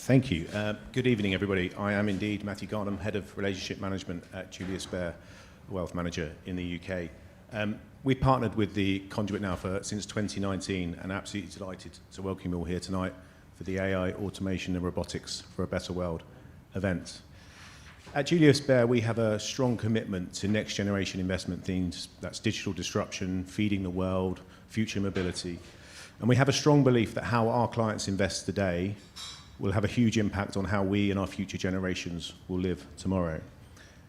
Thank you. Good evening, everybody. I am indeed Matthew Garnham, Head of Relationship Management at Julius Baer, Wealth Manager in the UK. We've partnered with the Conduit now since 2019 and absolutely delighted to welcome you all here tonight for the AI, Automation and Robotics for a Better World event. At Julius Baer, we have a strong commitment to next generation investment themes. That's digital disruption, feeding the world, future mobility. And we have a strong belief that how our clients invest today will have a huge impact on how we and our future generations will live tomorrow.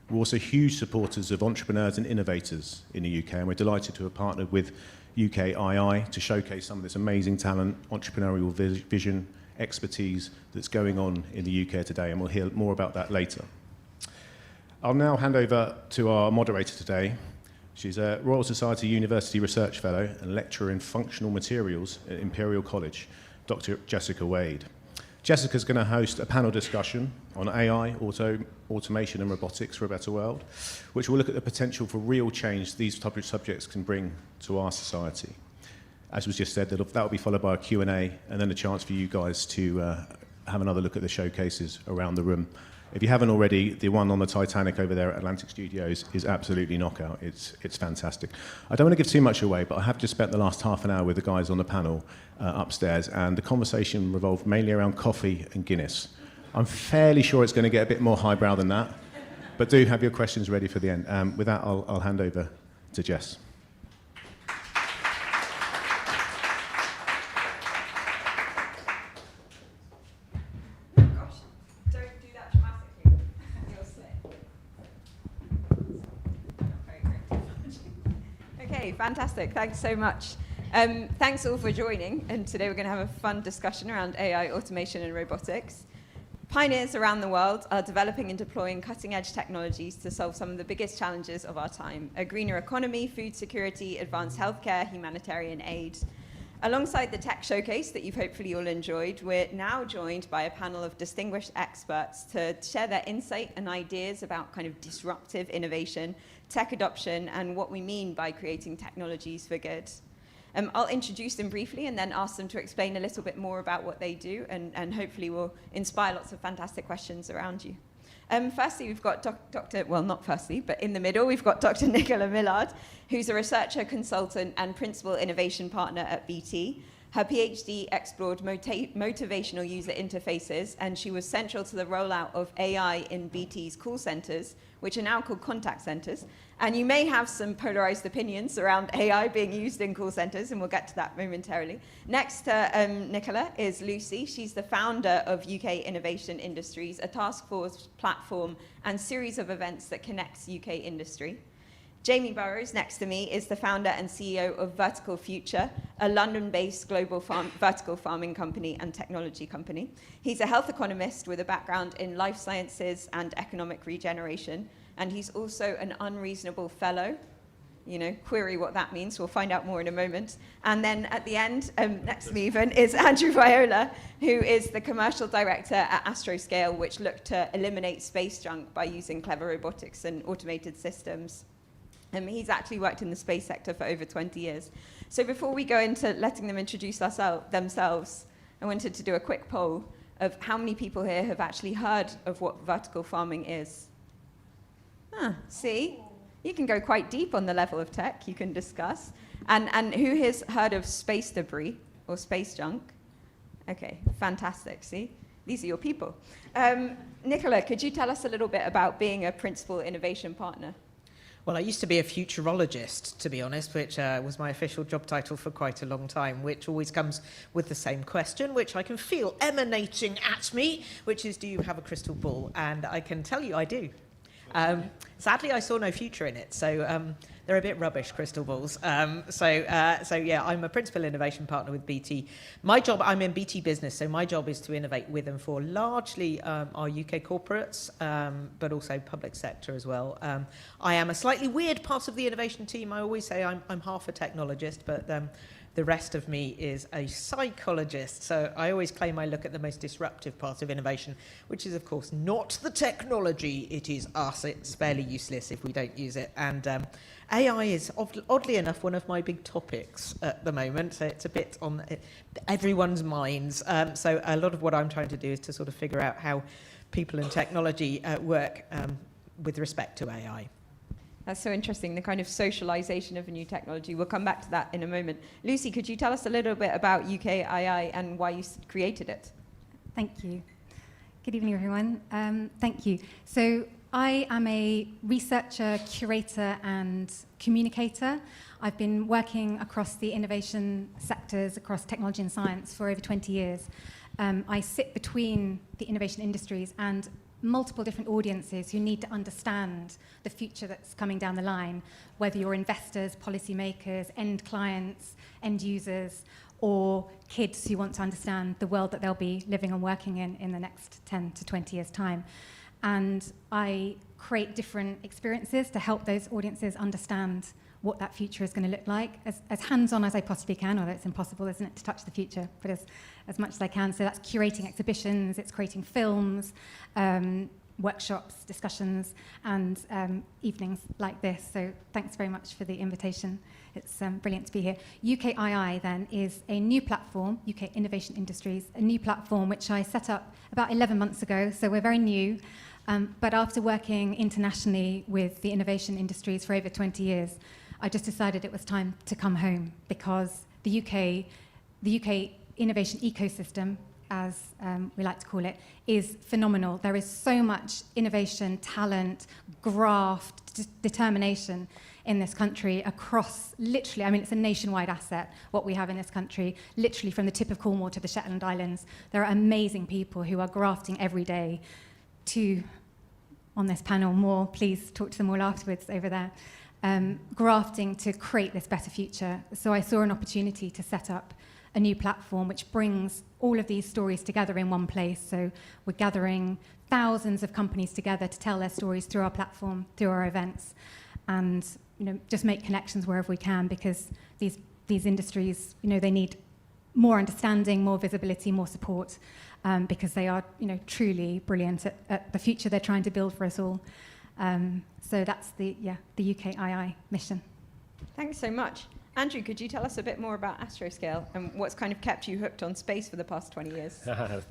We're also huge supporters of entrepreneurs and innovators in the UK, and we're delighted to have partnered with UKII to showcase some of this amazing talent, entrepreneurial vision, expertise that's going on in the UK today, and we'll hear more about that later. I'll now hand over to our moderator today. She's a Royal Society University Research Fellow and lecturer in functional materials at Imperial College, Dr. Jessica Wade. Jessica's going to host a panel discussion on AI, automation and robotics for a better world, which will look at the potential for real change these type of subjects can bring to our society. As was just said, that will be followed by a Q&A and then a chance for you guys to have another look at the showcases around the room. If you haven't already, the one on the Titanic over there at Atlantic Studios is absolutely knockout. It's fantastic. I don't want to give too much away, but I have just spent the last half an hour with the guys on the panel upstairs, and the conversation revolved mainly around coffee and Guinness. I'm fairly sure it's going to get a bit more highbrow than that, but do have your questions ready for the end. With that, I'll hand over to Jess. Fantastic, thanks so much. Thanks all for joining, and today we're going to have a fun discussion around AI, automation and robotics. Pioneers around the world are developing and deploying cutting-edge technologies to solve some of the biggest challenges of our time: a greener economy, food security, advanced healthcare, humanitarian aid. Alongside the tech showcase that you've hopefully all enjoyed, we're now joined by a panel of distinguished experts to share their insight and ideas about kind of disruptive innovation, tech adoption, and what we mean by creating technologies for good. I'll introduce them briefly and then ask them to explain a little bit more about what they do, and hopefully will inspire lots of fantastic questions around you. Firstly, we've got in the middle, we've got Dr. Nicola Millard, who's a researcher, consultant, and principal innovation partner at BT. Her PhD explored motivational user interfaces, and she was central to the rollout of AI in BT's call centers, which are now called contact centers. And you may have some polarized opinions around AI being used in call centers, and we'll get to that momentarily. Next to Nicola is Lucy. She's the founder of UK Innovation Industries, a task force, platform, and series of events that connects UK industry. Jamie Burrows, next to me, is the founder and CEO of Vertical Future, a London-based global vertical farming company and technology company. He's a health economist with a background in life sciences and economic regeneration, and he's also an unreasonable fellow. You know, query what that means. We'll find out more in a moment. And then at the end, next to me even, is Andrew Viola, who is the commercial director at Astroscale, which looked to eliminate space junk by using clever robotics and automated systems. He's actually worked in the space sector for over 20 years. So before we go into letting them introduce themselves, I wanted to do a quick poll of how many people here have actually heard of what vertical farming is. See? You can go quite deep on the level of tech you can discuss. And who has heard of space debris or space junk? Okay, fantastic. See? These are your people. Nicola, could you tell us a little bit about being a principal innovation partner? Well, I used to be a futurologist, to be honest, which was my official job title for quite a long time, which always comes with the same question, which I can feel emanating at me, which is, do you have a crystal ball? And I can tell you I do. Sadly, I saw no future in it, so they're a bit rubbish, crystal balls. So yeah, I'm a principal innovation partner with BT. My job, I'm in BT Business, so my job is to innovate with and for largely our UK corporates, but also public sector as well. I am a slightly weird part of the innovation team. I always say I'm half a technologist, but The rest of me is a psychologist. So I always claim I look at the most disruptive part of innovation, which is, of course, not the technology. It is us. It's fairly useless if we don't use it. And AI is, oddly enough, one of my big topics at the moment. So it's a bit on everyone's minds. So a lot of what I'm trying to do is to sort of figure out how people and technology work with respect to AI. That's so interesting, the kind of socialization of a new technology. We'll come back to that in a moment. Lucy, could you tell us a little bit about UKII and why you created it? Thank you. Good evening, everyone. Thank you. So I am a researcher, curator, and communicator. I've been working across the innovation sectors, across technology and science for over 20 years. I sit between the innovation industries and multiple different audiences who need to understand the future that's coming down the line, whether you're investors, policymakers, end clients, end users, or kids who want to understand the world that they'll be living and working in the next 10 to 20 years' time. And I create different experiences to help those audiences understand what that future is going to look like, as hands-on as I possibly can, although it's impossible, isn't it, to touch the future, but as much as I can. So that's curating exhibitions, it's creating films, workshops, discussions, and evenings like this. So thanks very much for the invitation. It's brilliant to be here. UKII, then, is a new platform, UK Innovation Industries, a new platform which I set up about 11 months ago, so we're very new. But after working internationally with the innovation industries for over 20 years, I just decided it was time to come home, because the UK innovation ecosystem, as we like to call it, is phenomenal. There is so much innovation, talent, graft, determination in this country across, literally, I mean, it's a nationwide asset, what we have in this country, literally from the tip of Cornwall to the Shetland Islands. There are amazing people who are grafting every day to, on this panel, more, please talk to them all afterwards over there, grafting to create this better future. So I saw an opportunity to set up a new platform which brings all of these stories together in one place. So we're gathering thousands of companies together to tell their stories through our platform, through our events, and just make connections wherever we can, because these industries, they need more understanding, more visibility, more support, because they are truly brilliant at the future they're trying to build for us all. So that's the UKII mission. Thanks so much. Andrew, could you tell us a bit more about Astroscale and what's kind of kept you hooked on space for the past 20 years?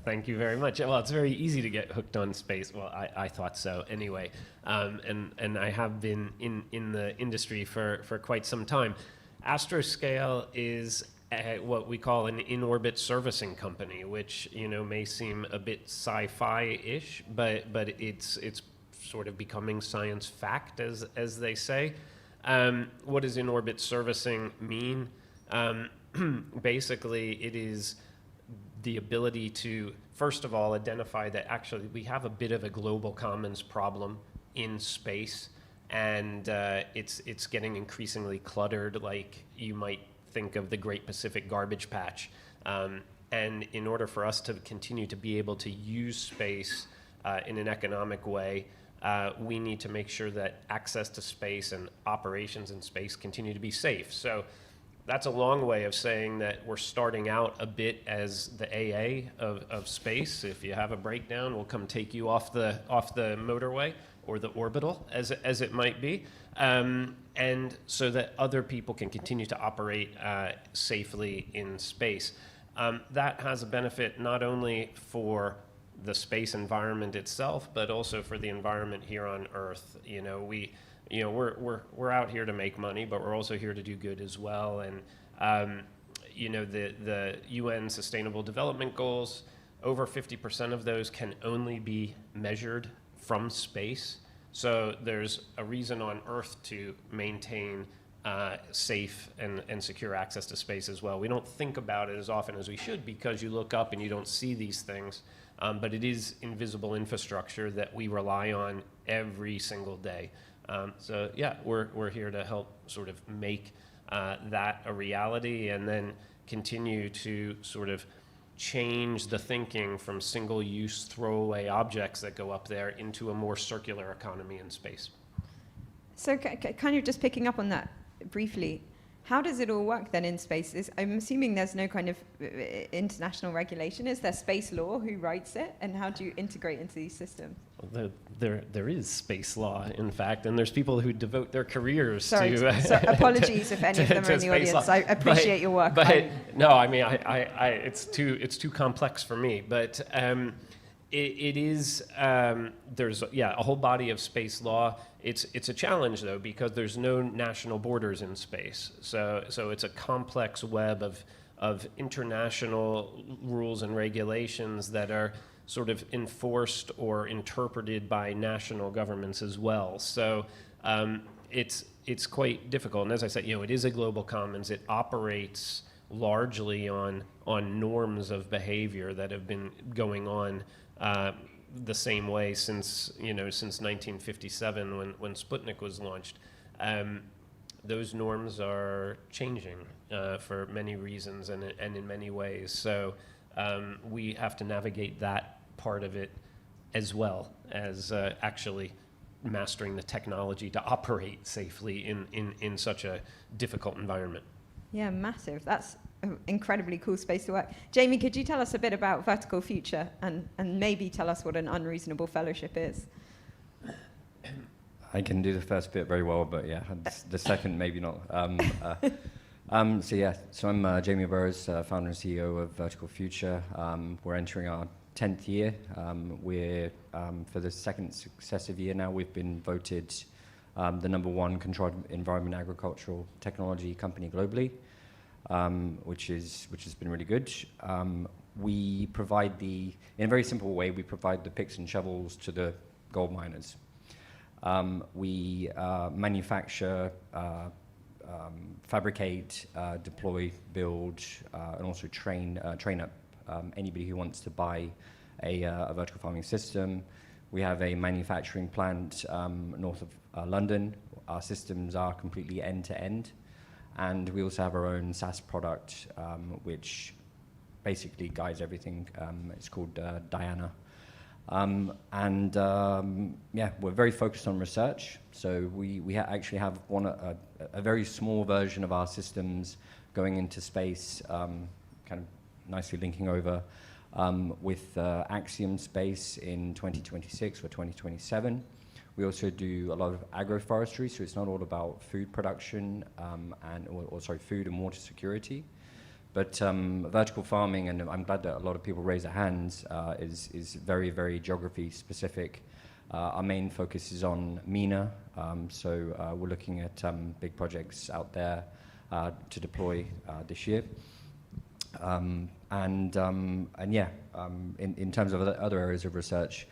Thank you very much. Well, it's very easy to get hooked on space. Well, I thought so anyway. And I have been in the industry for quite some time. Astroscale is what we call an in-orbit servicing company, which may seem a bit sci-fi-ish, but it's sort of becoming science fact, as they say. What does in-orbit servicing mean? Basically, it is the ability to, first of all, identify that actually we have a bit of a global commons problem in space, and it's getting increasingly cluttered, like you might think of the Great Pacific Garbage Patch. And in order for us to continue to be able to use space in an economic way, we need to make sure that access to space and operations in space continue to be safe. So that's a long way of saying that we're starting out a bit as the AA of space. If you have a breakdown, we'll come take you off the motorway or the orbital, as it might be, and so that other people can continue to operate safely in space. That has a benefit not only for the space environment itself, but also for the environment here on Earth. We're out here to make money, but we're also here to do good as well. And the UN Sustainable Development Goals, over 50% of those can only be measured from space. So there's a reason on Earth to maintain safe and secure access to space as well. We don't think about it as often as we should, because you look up and you don't see these things. But it is invisible infrastructure that we rely on every single day. So yeah, we're here to help sort of make that a reality, and then continue to sort of change the thinking from single-use throwaway objects that go up there into a more circular economy in space. So kind of just picking up on that briefly, How does it all work then in space? I'm assuming there's no kind of international regulation. Is there space law? Who writes it? And how do you integrate into these systems? There is space law, in fact, and there's people who devote their careers so apologies if any of them are in the audience. I appreciate your work. But no, I mean, it's too complex for me. But it is there's a whole body of space law. It's a challenge though, because there's no national borders in space. So it's a complex web of international rules and regulations that are sort of enforced or interpreted by national governments as well. So it's quite difficult. And as I said, it is a global commons. It operates largely on norms of behavior that have been going on the same way since 1957 when Sputnik was launched. Those norms are changing for many reasons and in many ways. So we have to navigate that part of it as well as actually mastering the technology to operate safely in such a difficult environment. Yeah, massive. That's an incredibly cool space to work. Jamie, could you tell us a bit about Vertical Future and maybe tell us what an unreasonable fellowship is? I can do the first bit very well, but yeah, the second maybe not. So I'm Jamie Baer, founder and CEO of Vertical Future. We're entering our 10th year. We're for the second successive year now, we've been voted the #1 controlled environment agricultural technology company globally, which has been really good. We provide in a very simple way, we provide the picks and shovels to the gold miners. We manufacture, fabricate, deploy, build, and also train up anybody who wants to buy a vertical farming system. We have a manufacturing plant north of London. Our systems are completely end-to-end. And we also have our own SaaS product, which basically guides everything. It's called Diana. We're very focused on research. So we actually have a very small version of our systems going into space, kind of nicely linking over with Axiom Space in 2026 or 2027. We also do a lot of agroforestry, so it's not all about food production food and water security. But vertical farming, and I'm glad that a lot of people raise their hands, is very, very geography specific. Our main focus is on MENA, so we're looking at big projects out there to deploy this year. In terms of other areas of research,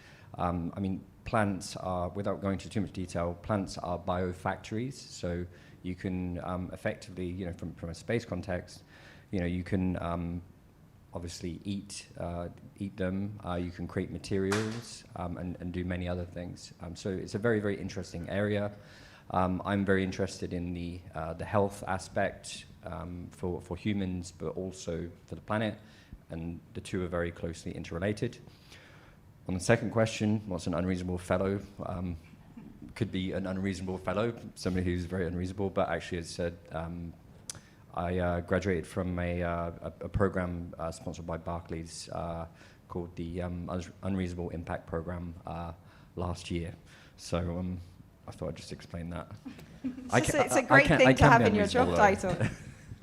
plants are, without going into too much detail, plants are biofactories. So you can effectively, from a space context, you can obviously eat them. You can create materials and do many other things. So it's a very, very interesting area. I'm very interested in the health aspect for humans, but also for the planet, and the two are very closely interrelated. On the second question, what's an unreasonable fellow? Could be an unreasonable fellow, somebody who's very unreasonable, but actually, as said, I graduated from a program sponsored by Barclays called the Unreasonable Impact Program last year. So I thought I'd just explain that. It's a great thing to have in your job title.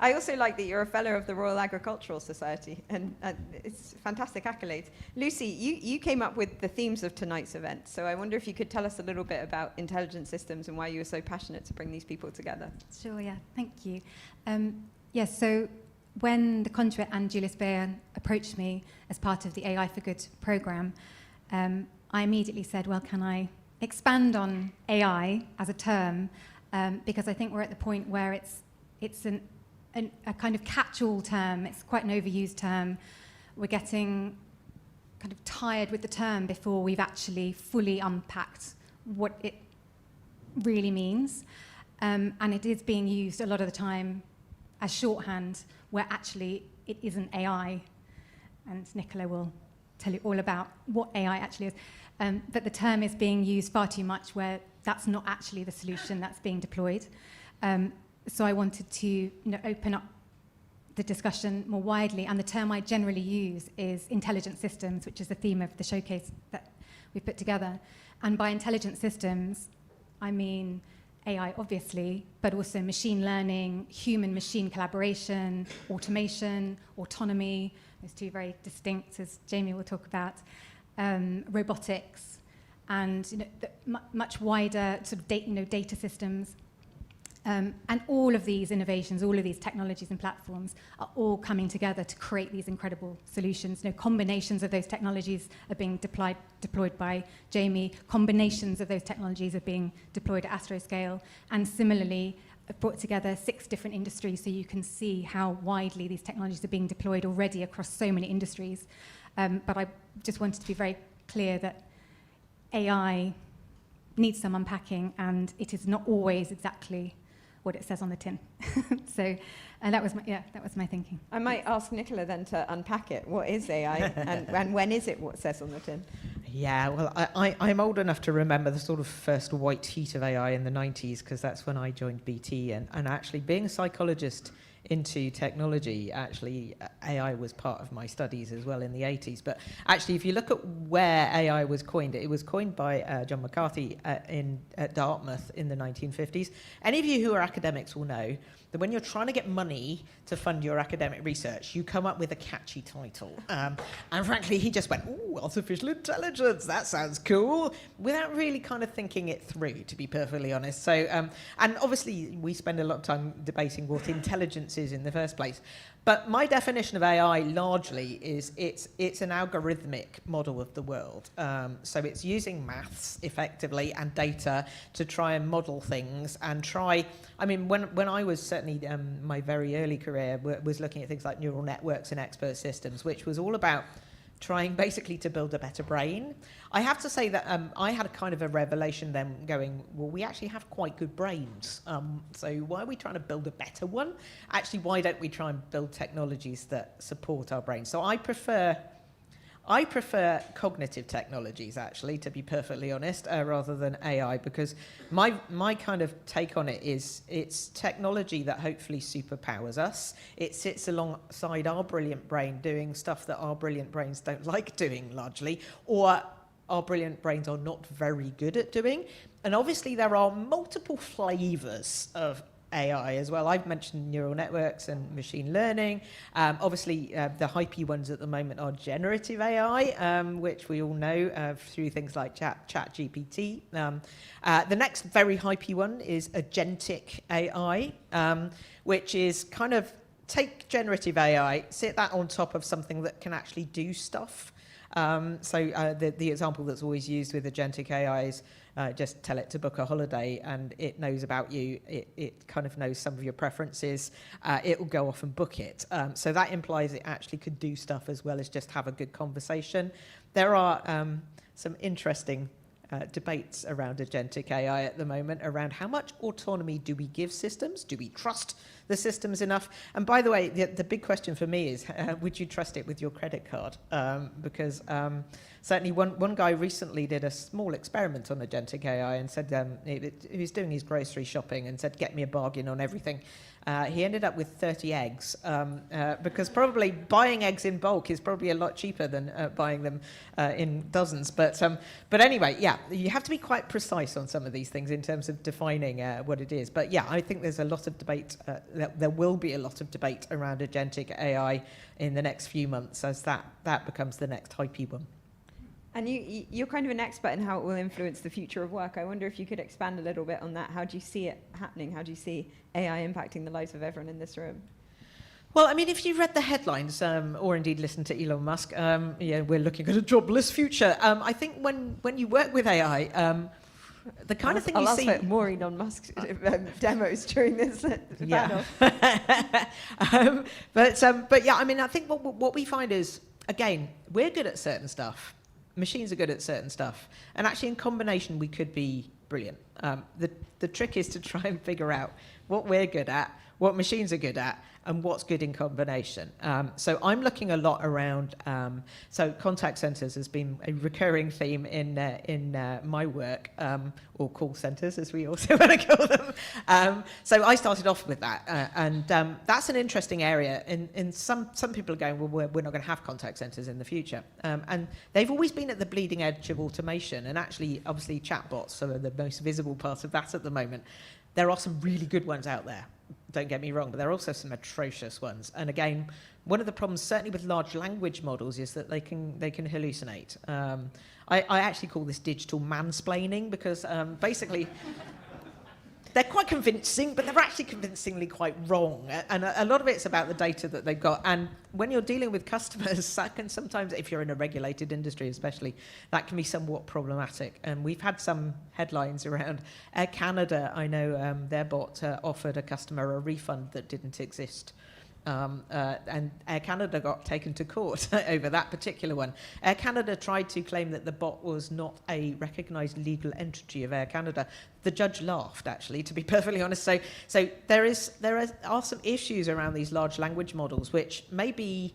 I also like that you're a fellow of the Royal Agricultural Society, and it's a fantastic accolade. Lucy, you came up with the themes of tonight's event, so I wonder if you could tell us a little bit about intelligent systems and why you were so passionate to bring these people together. Sure, yeah, thank you. So when the Conduit and Julius Baer approached me as part of the AI for Good program, I immediately said, well, can I expand on AI as a term? Because I think we're at the point where it's a kind of catch-all term. It's quite an overused term. We're getting kind of tired with the term before we've actually fully unpacked what it really means. And it is being used a lot of the time as shorthand, where actually it isn't AI. And Nicola will tell you all about what AI actually is. But the term is being used far too much where that's not actually the solution that's being deployed. so I wanted to open up the discussion more widely, and the term I generally use is intelligent systems, which is the theme of the showcase that we put together. And by intelligent systems, I mean AI, obviously, but also machine learning, human-machine collaboration, automation, autonomy, those two very distinct, as Jamie will talk about, robotics, and much wider sort of data systems. And all of these innovations, all of these technologies and platforms are all coming together to create these incredible solutions. Combinations of those technologies are being deployed by Jamie. Combinations of those technologies are being deployed at Astro scale. And similarly, I've brought together 6 different industries so you can see how widely these technologies are being deployed already across so many industries. But I just wanted to be very clear that AI needs some unpacking, and it is not always exactly what it says on the tin. So that was my thinking. I might ask Nicola then to unpack it. What is AI, and when is it what says on the tin? Yeah, well, I'm old enough to remember the sort of first white heat of AI in the 90s, because that's when I joined BT, and actually being a psychologist into technology, actually AI was part of my studies as well in the 80s. But actually, if you look at where AI was coined, it was coined by John McCarthy at Dartmouth in the 1950s. Any of you who are academics will know that when you're trying to get money to fund your academic research, you come up with a catchy title. And frankly, he just went, ooh, artificial intelligence, that sounds cool, without really kind of thinking it through, to be perfectly honest. So, and obviously, we spend a lot of time debating what intelligence is in the first place. But my definition of AI largely is it's an algorithmic model of the world. So it's using maths effectively and data to try and model things and try. I mean, when I was certainly my very early career was looking at things like neural networks and expert systems, which was all about trying basically to build a better brain. I have to say that I had a kind of a revelation then going, well, we actually have quite good brains. So why are we trying to build a better one? Actually, why don't we try and build technologies that support our brains? So I prefer cognitive technologies, actually, to be perfectly honest, rather than AI, because my kind of take on it is it's technology that hopefully superpowers us. It sits alongside our brilliant brain doing stuff that our brilliant brains don't like doing largely, or our brilliant brains are not very good at doing. And obviously there are multiple flavors of AI as well. I've mentioned neural networks and machine learning. Obviously, the hypey ones at the moment are generative AI, which we all know through things like ChatGPT. The next very hypey one is agentic AI, which is kind of take generative AI, sit that on top of something that can actually do stuff. So the example that's always used with agentic AI is just tell it to book a holiday and it knows about you. It kind of knows some of your preferences. It will go off and book it. So that implies it actually could do stuff as well as just have a good conversation. There are some interesting debates around agentic AI at the moment around how much autonomy do we give systems? Do we trust the systems enough? And by the way, the big question for me is, would you trust it with your credit card? Because certainly one guy recently did a small experiment on agentic AI and said he was doing his grocery shopping and said, get me a bargain on everything. He ended up with 30 eggs because probably buying eggs in bulk is probably a lot cheaper than buying them in dozens. But anyway, yeah, you have to be quite precise on some of these things in terms of defining what it is. But yeah, I think there's a lot of debate. There will be a lot of debate around agentic AI in the next few months as that becomes the next hypey one. And you're kind of an expert in how it will influence the future of work. I wonder if you could expand a little bit on that. How do you see it happening? How do you see AI impacting the lives of everyone in this room? Well, I mean, if you read the headlines or indeed listened to Elon Musk, we're looking at a jobless future. I think when you work with AI, the kind of thing you see... I'll ask for more Elon Musk demos during this panel. But yeah, I mean, I think what we find is, again, we're good at certain stuff. Machines are good at certain stuff. And actually, in combination, we could be brilliant. The trick is to try and figure out what we're good at, what machines are good at, and what's good in combination. So I'm looking a lot around, so contact centers has been a recurring theme in my work, or call centers as we also want to call them. So I started off with that, and that's an interesting area. And some people are going, well, we're not going to have contact centers in the future. And they've always been at the bleeding edge of automation, and actually, obviously, chatbots are the most visible part of that at the moment. There are some really good ones out there, don't get me wrong, but there are also some atrocious ones. And again, one of the problems, certainly with large language models, is that they can hallucinate. I actually call this digital mansplaining, because basically they're quite convincing, but they're actually convincingly quite wrong. And a lot of it's about the data that they've got. And when you're dealing with customers, that can sometimes, if you're in a regulated industry especially, that can be somewhat problematic. And we've had some headlines around Air Canada. I know their bot offered a customer a refund that didn't exist. And Air Canada got taken to court over that particular one. Air Canada tried to claim that the bot was not a recognised legal entity of Air Canada. The judge laughed, actually, to be perfectly honest. So there are some issues around these large language models, which maybe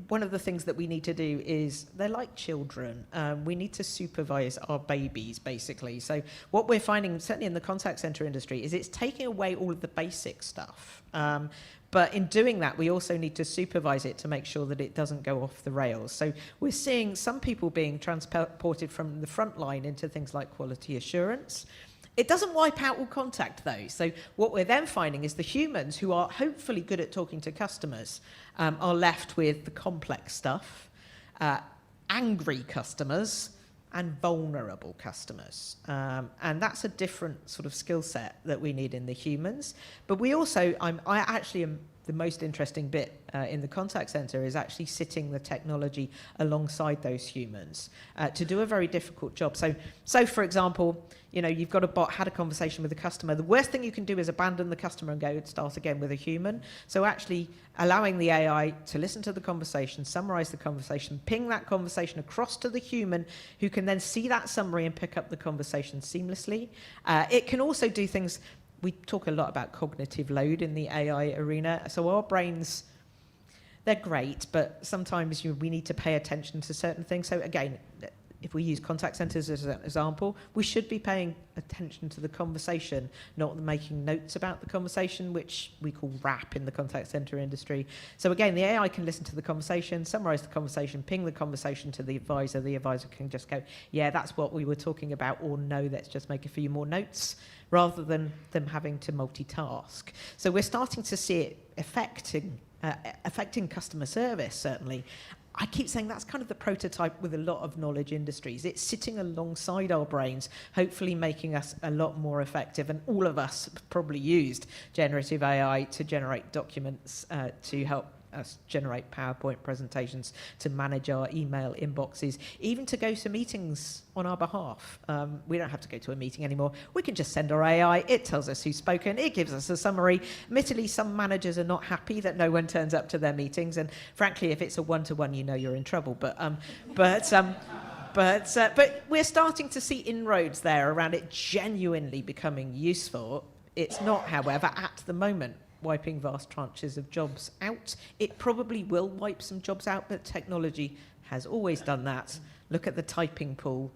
one of the things that we need to do is, they're like children. We need to supervise our babies, basically. So what we're finding, certainly in the contact center industry, is it's taking away all of the basic stuff. But in doing that, we also need to supervise it to make sure that it doesn't go off the rails. So we're seeing some people being transported from the front line into things like quality assurance. It doesn't wipe out all contact, though. So what we're then finding is the humans, who are hopefully good at talking to customers, are left with the complex stuff, angry customers, and vulnerable customers. And that's a different sort of skill set that we need in the humans. But we also, I actually am, the most interesting bit in the contact center is actually sitting the technology alongside those humans to do a very difficult job. So for example, you know, you've got a bot, had a conversation with a customer. The worst thing you can do is abandon the customer and go start again with a human. So actually allowing the AI to listen to the conversation, summarize the conversation, ping that conversation across to the human, who can then see that summary and pick up the conversation seamlessly. It can also do things. We talk a lot about cognitive load in the AI arena. So our brains, they're great, but sometimes we need to pay attention to certain things. So again, if we use contact centers as an example, we should be paying attention to the conversation, not making notes about the conversation, which we call RAP in the contact center industry. So again, the AI can listen to the conversation, summarize the conversation, ping the conversation to the advisor. The advisor can just go, yeah, that's what we were talking about, or no, let's just make a few more notes, rather than them having to multitask. So we're starting to see it affecting customer service, certainly. I keep saying that's kind of the prototype with a lot of knowledge industries. It's sitting alongside our brains, hopefully making us a lot more effective. And all of us probably used generative AI to generate documents to help us generate PowerPoint presentations, to manage our email inboxes, even to go to meetings on our behalf. We don't have to go to a meeting anymore. We can just send our AI. It tells us who's spoken. It gives us a summary. Admittedly, some managers are not happy that no one turns up to their meetings. And frankly, if it's a one-to-one, you know you're in trouble. But we're starting to see inroads there around it genuinely becoming useful. It's not, however, at the moment, wiping vast tranches of jobs out. It probably will wipe some jobs out, but technology has always done that. Look at the typing pool,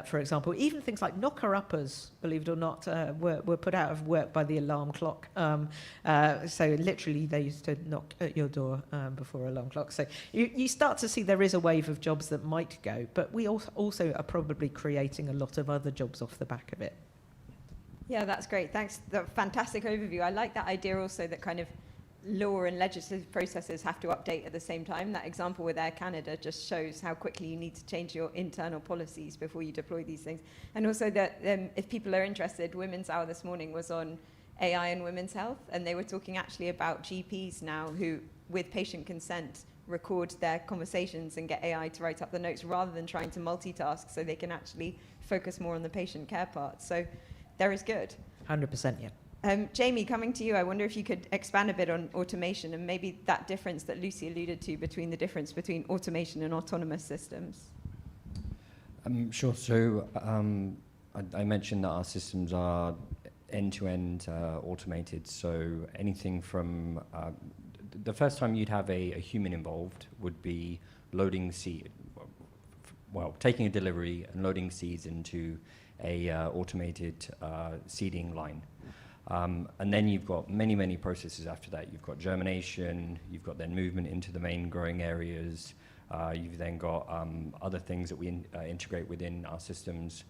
for example. Even things like knocker-uppers, believe it or not, were put out of work by the alarm clock. So literally they used to knock at your door before alarm clock. So you start to see there is a wave of jobs that might go, but we also are probably creating a lot of other jobs off the back of it. Yeah, that's great. Thanks. The fantastic overview. I like that idea also that kind of law and legislative processes have to update at the same time. That example with Air Canada just shows how quickly you need to change your internal policies before you deploy these things. And also that if people are interested, Women's Hour this morning was on AI and women's health, and they were talking actually about GPs now who, with patient consent, record their conversations and get AI to write up the notes rather than trying to multitask, so they can actually focus more on the patient care part. So there is good. 100%, yeah. Jamie, coming to you, I wonder if you could expand a bit on automation and maybe that difference that Lucy alluded to between the difference between automation and autonomous systems. Sure. So I mentioned that our systems are end-to-end automated. So anything from the first time you'd have a human involved would be loading seed, well, taking a delivery and loading seeds into a automated seeding line. And then you've got many, many processes after that. You've got germination, you've got then movement into the main growing areas. You've then got other things that we integrate within our systems,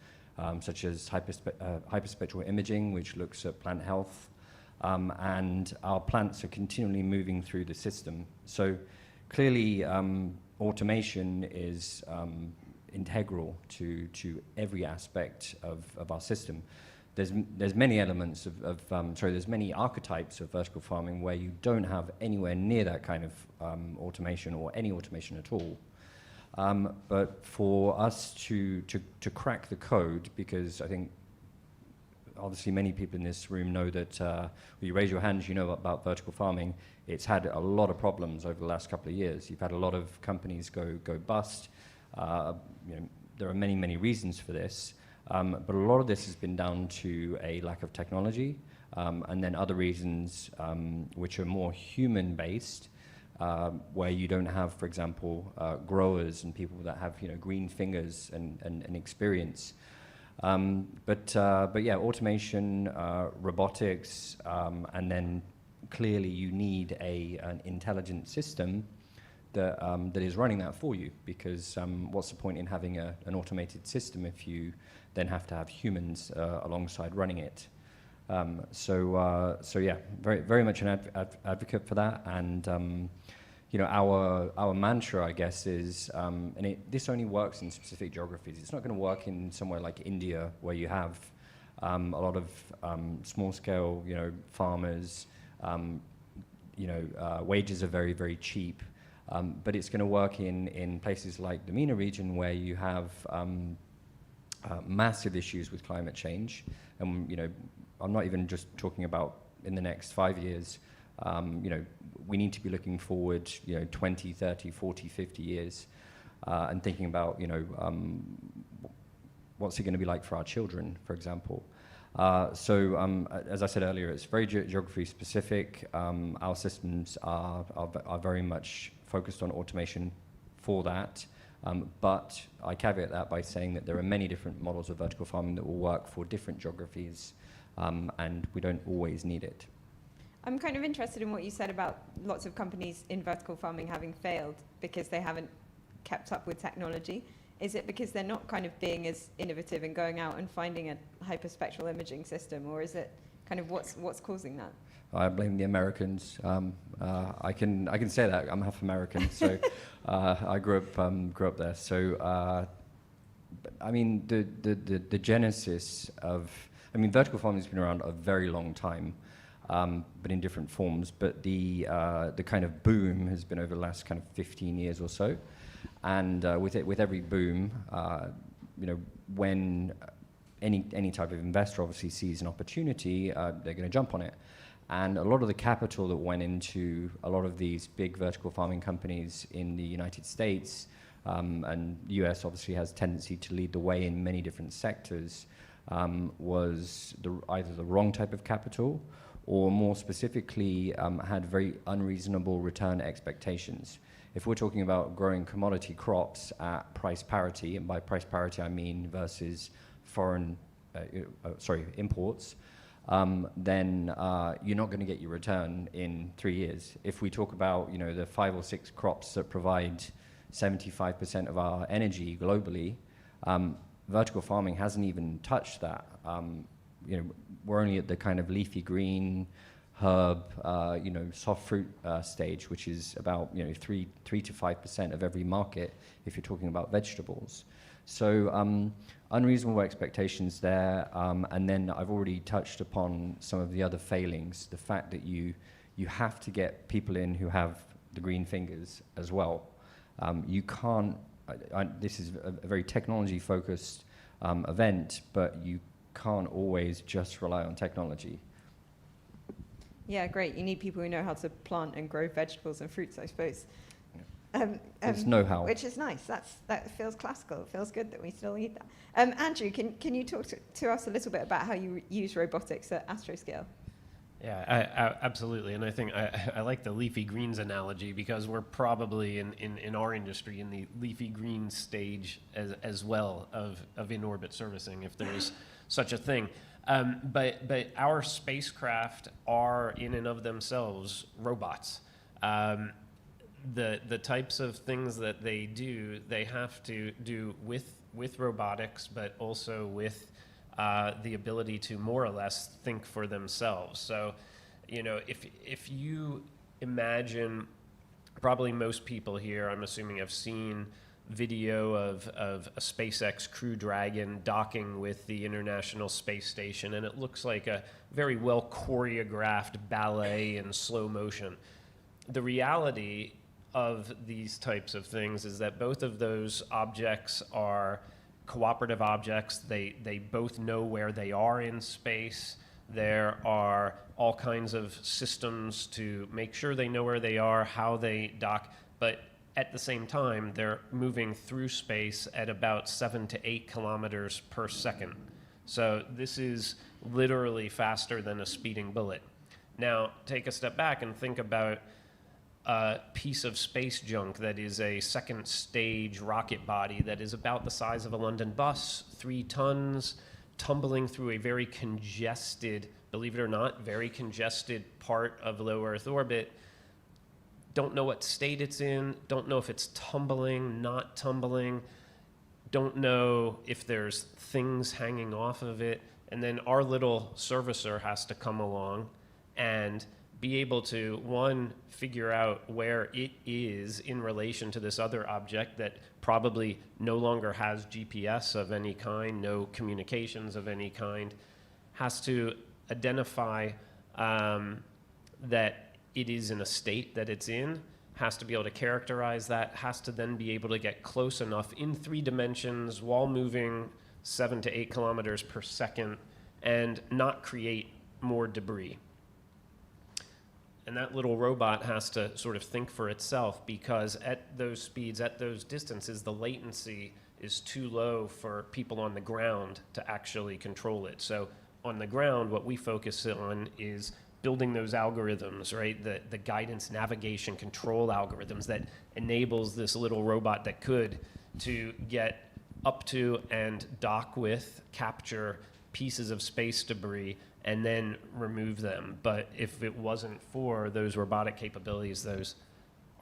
such as hyperspectral imaging, which looks at plant health. And our plants are continually moving through the system. So clearly, automation is integral to every aspect of our system. There's many elements there's many archetypes of vertical farming where you don't have anywhere near that kind of automation or any automation at all. But for us to crack the code, because I think obviously many people in this room know that when you raise your hands, you know about vertical farming. It's had a lot of problems over the last couple of years. You've had a lot of companies go bust. There are many, many reasons for this. But a lot of this has been down to a lack of technology, and then other reasons which are more human-based, where you don't have, for example, growers and people that have green fingers and experience. But yeah, automation, robotics, and then clearly you need an intelligent system that is running that for you, because what's the point in having an automated system if you then have to have humans alongside running it? So yeah, very, very much an advocate for that. And our mantra, I guess, is, this only works in specific geographies. It's not going to work in somewhere like India, where you have a lot of small-scale, farmers. Wages are very, very cheap. But it's going to work in places like the MENA region, where you have massive issues with climate change. And I'm not even just talking about in the next 5 years. We need to be looking forward 20, 30, 40, 50 years and thinking about what's it going to be like for our children, for example. So as I said earlier, it's very geography specific. Our systems are very much focused on automation for that. But I caveat that by saying that there are many different models of vertical farming that will work for different geographies, and we don't always need it. I'm kind of interested in what you said about lots of companies in vertical farming having failed because they haven't kept up with technology. Is it because they're not kind of being as innovative and going out and finding a hyperspectral imaging system, or is it kind of what's causing that? I blame the Americans. I can say that I'm half American, so I grew up there. So I mean, the genesis of vertical farming has been around a very long time, but in different forms. But the kind of boom has been over the last kind of 15 years or so. And with every boom, when any type of investor obviously sees an opportunity, they're going to jump on it. And a lot of the capital that went into a lot of these big vertical farming companies in the United States, and the US obviously has tendency to lead the way in many different sectors, was either the wrong type of capital, or more specifically had very unreasonable return expectations. If we're talking about growing commodity crops at price parity, and by price parity I mean versus imports, then you're not going to get your return in 3 years. If we talk about the 5 or 6 crops that provide 75% of our energy globally, vertical farming hasn't even touched that. We're only at the kind of leafy green, herb, soft fruit stage, which is about 3 to 5% of every market if you're talking about vegetables. So unreasonable expectations there, and then I've already touched upon some of the other failings. The fact that you have to get people in who have the green fingers as well. You can't. This is a very technology-focused event, but you can't always just rely on technology. Yeah, great. You need people who know how to plant and grow vegetables and fruits, I suppose. There's know-how. Which is nice. That feels classical. It feels good that we still need that. Andrew, can you talk to us a little bit about how you use robotics at Astroscale? Yeah, absolutely. And I think I like the leafy greens analogy, because we're probably in our industry in the leafy green stage as well of in-orbit servicing, if there's such a thing. But our spacecraft are in and of themselves robots. The types of things that they do, they have to do with robotics, but also with the ability to more or less think for themselves. So, if you imagine, probably most people here, I'm assuming, have seen video of a SpaceX Crew Dragon docking with the International Space Station, and it looks like a very well choreographed ballet in slow motion. The reality of these types of things is that both of those objects are cooperative objects. They both know where they are in space. There are all kinds of systems to make sure they know where they are, how they dock, but at the same time, they're moving through space at about 7 to 8 kilometers per second. So this is literally faster than a speeding bullet. Now, take a step back and think about a piece of space junk that is a second stage rocket body that is about the size of a London bus, 3 tons, tumbling through a very congested, believe it or not, very congested part of low Earth orbit. Don't know what state it's in, don't know if it's tumbling, not tumbling, don't know if there's things hanging off of it. And then our little servicer has to come along and be able to, one, figure out where it is in relation to this other object that probably no longer has GPS of any kind, no communications of any kind, has to identify that it is in a state that it's in, has to be able to characterize that, has to then be able to get close enough in 3 dimensions while moving 7 to 8 kilometers per second and not create more debris. And that little robot has to sort of think for itself, because at those speeds, at those distances, the latency is too low for people on the ground to actually control it. So on the ground, what we focus on is building those algorithms, right? The guidance, navigation, control algorithms that enables this little robot that could to get up to and dock with, capture pieces of space debris, and then remove them. But if it wasn't for those robotic capabilities, those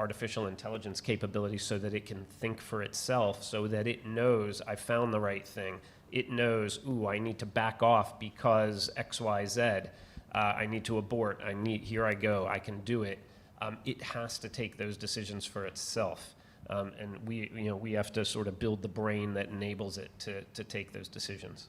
artificial intelligence capabilities, so that it can think for itself, so that it knows I found the right thing. It knows, ooh, I need to back off because X, Y, Z. I need to abort. Here I go. I can do it. It has to take those decisions for itself. And we have to sort of build the brain that enables it to take those decisions.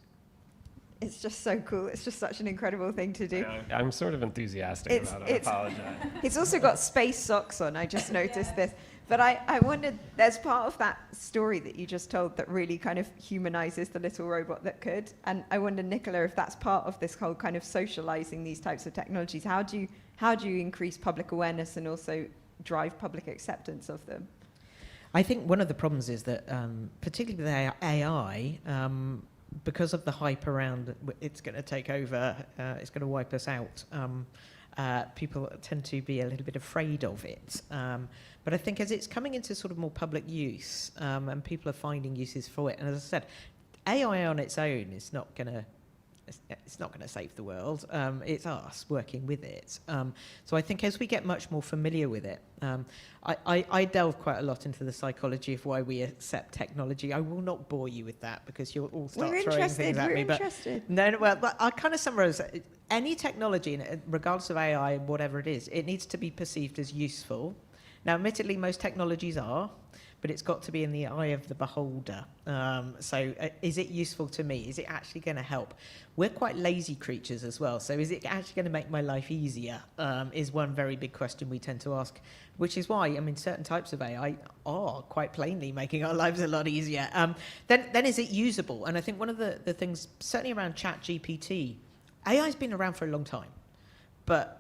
It's just so cool. It's just such an incredible thing to do. I'm sort of enthusiastic about it. I apologize. He's also got space socks on. I just noticed this. But I wondered, there's part of that story that you just told that really kind of humanizes the little robot that could. And I wonder, Nicola, if that's part of this whole kind of socializing these types of technologies. How do you increase public awareness and also drive public acceptance of them? I think one of the problems is that, particularly with AI, because of the hype around it's going to take over, it's going to wipe us out, people tend to be a little bit afraid of it. But I think as it's coming into sort of more public use, and people are finding uses for it, and as I said, AI on its own is not going to save the world. It's us working with it. So I think as we get much more familiar with it, I delve quite a lot into the psychology of why we accept technology. I will not bore you with that because you'll all start throwing things at me. But I kind of summarize any technology, regardless of AI, whatever it is, it needs to be perceived as useful. Now, admittedly, most technologies are, but it's got to be in the eye of the beholder. So is it useful to me? Is it actually going to help? We're quite lazy creatures as well, so is it actually going to make my life easier, is one very big question we tend to ask, which is why, I mean, certain types of AI are quite plainly making our lives a lot easier. Then is it usable? And I think one of the things, certainly around ChatGPT, AI's been around for a long time, but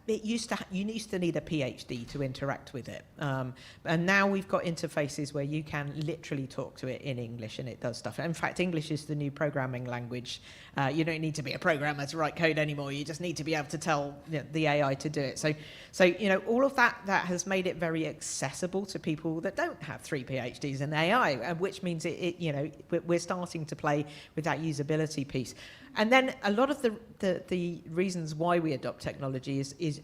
you used to need a PhD to interact with it. And now we've got interfaces where you can literally talk to it in English and it does stuff. In fact, English is the new programming language. You don't need to be a programmer to write code anymore. You just need to be able to tell the AI to do it. So you know, all of that has made it very accessible to people that don't have 3 PhDs in AI, which means you know, we're starting to play with that usability piece. And then a lot of the reasons why we adopt technology is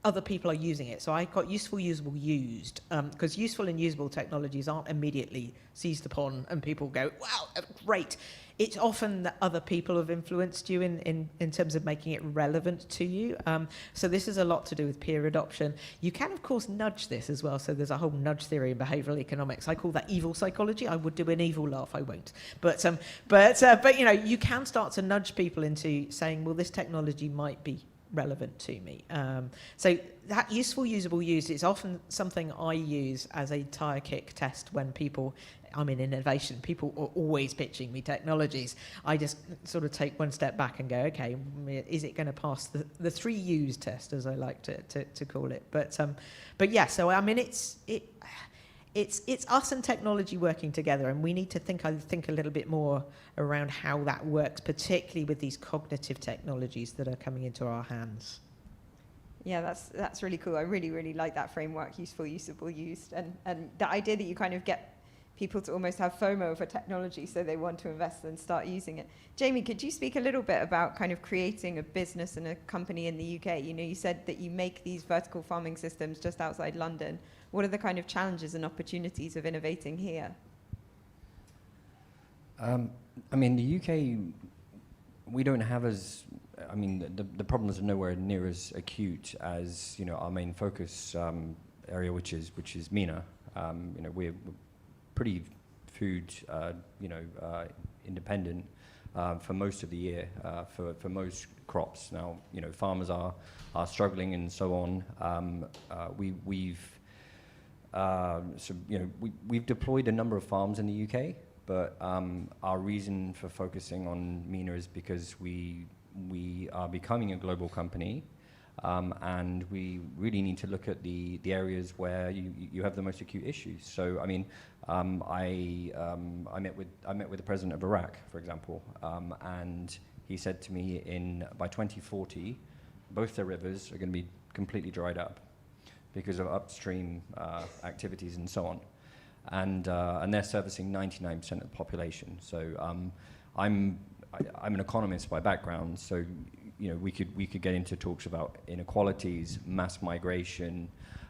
other people are using it. So I got useful, usable, used, because useful and usable technologies aren't immediately seized upon and people go, wow, great. It's often that other people have influenced you in terms of making it relevant to you. So this is a lot to do with peer adoption. You can, of course, nudge this as well. So there's a whole nudge theory in behavioral economics. I call that evil psychology. I would do an evil laugh. I won't. But you know, you can start to nudge people into saying, well, this technology might be relevant to me. So that useful, usable, used is often something I use as a tire kick test when people, I'm in innovation, people are always pitching me technologies. I just sort of take one step back and go, okay, is it going to pass the 3 U's test, as I like to call it? But yeah, so I mean, it's us and technology working together, and we need to think a little bit more around how that works, particularly with these cognitive technologies that are coming into our hands. Yeah, that's really cool. I really, really like that framework, useful, usable, used, and the idea that you kind of get people to almost have FOMO for technology, so they want to invest and start using it. Jamie, could you speak a little bit about kind of creating a business and a company in the UK? You know, you said that you make these vertical farming systems just outside London. What are the kind of challenges and opportunities of innovating here? I mean, the UK, we don't have as, I mean, the problems are nowhere near as acute as, you know, our main focus area, which is MENA. You know, we're pretty food, independent for most of the year, for most crops. Now, you know, farmers are struggling and so on. We've deployed a number of farms in the UK, but our reason for focusing on MENA is because we are becoming a global company. And we really need to look at the areas where you have the most acute issues. So, I mean, I met with the president of Iraq, for example, and he said to me, by 2040, both their rivers are going to be completely dried up because of upstream activities and so on, and they're servicing 99% of the population. So, I'm an economist by background, so. You know, we could get into talks about inequalities, mass migration.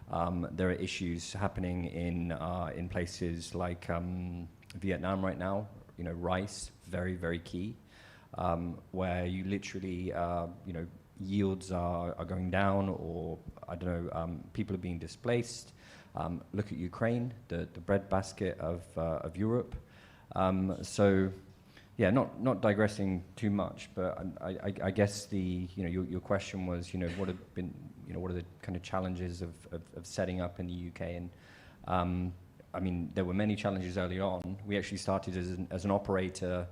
There are issues happening in places like Vietnam right now. You know, rice, very, very key, where you literally, yields are going down, or I don't know, people are being displaced. Look at Ukraine, the breadbasket of Europe. So. Yeah, not digressing too much, but I guess your question was, you know, what are the kind of challenges of setting up in the UK, and I mean, there were many challenges early on. We actually started as an operator,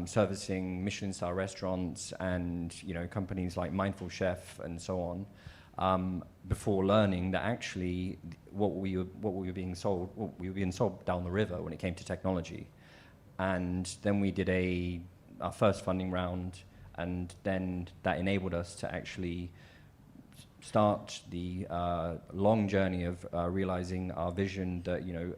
servicing Michelin-star restaurants and, you know, companies like Mindful Chef and so on, before learning that actually what we were being sold down the river when it came to technology. And then we did our first funding round, and then that enabled us to actually start the long journey of realizing our vision that, you know,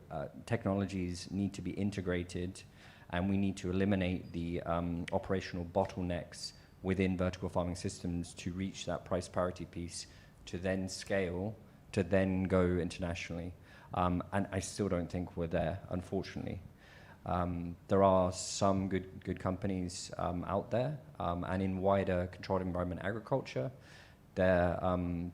technologies need to be integrated, and we need to eliminate the operational bottlenecks within vertical farming systems to reach that price parity piece, to then scale, to then go internationally. And I still don't think we're there, unfortunately. There are some good companies out there, and in wider controlled environment agriculture, there, and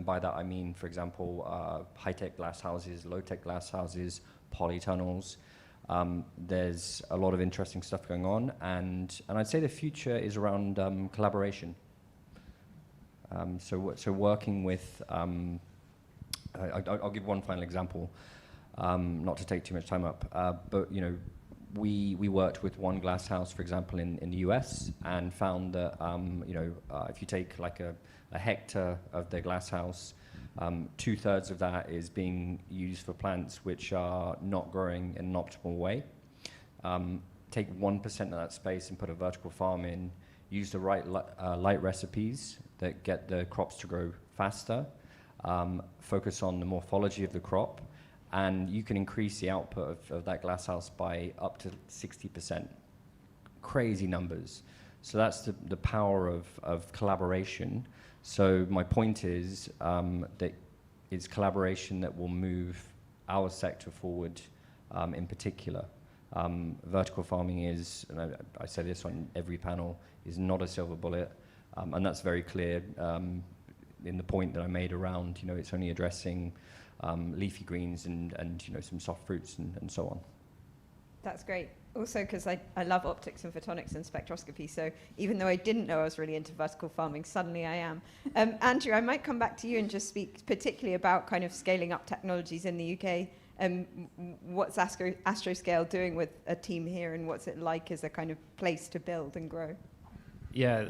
by that I mean, for example, high-tech glass houses, low-tech glass houses, polytunnels. There's a lot of interesting stuff going on, and I'd say the future is around collaboration. So working with, I'll give one final example. Not to take too much time up, but you know, we worked with one glass house, for example, in the US, and found that if you take like a hectare of their glass house, 2/3 of that is being used for plants which are not growing in an optimal way. Take 1% of that space and put a vertical farm in, use the right light recipes that get the crops to grow faster, focus on the morphology of the crop, and you can increase the output of that glasshouse by up to 60%. Crazy numbers. So that's the power of collaboration. So my point is that it's collaboration that will move our sector forward in particular. Vertical farming is, and I say this on every panel, is not a silver bullet, and that's very clear in the point that I made around, it's only addressing leafy greens and some soft fruits and so on. That's great. Also, because I love optics and photonics and spectroscopy, so even though I didn't know I was really into vertical farming, suddenly I am. Andrew, I might come back to you and just speak particularly about kind of scaling up technologies in the UK. What's Astroscale doing with a team here, and what's it like as a kind of place to build and grow? Yeah,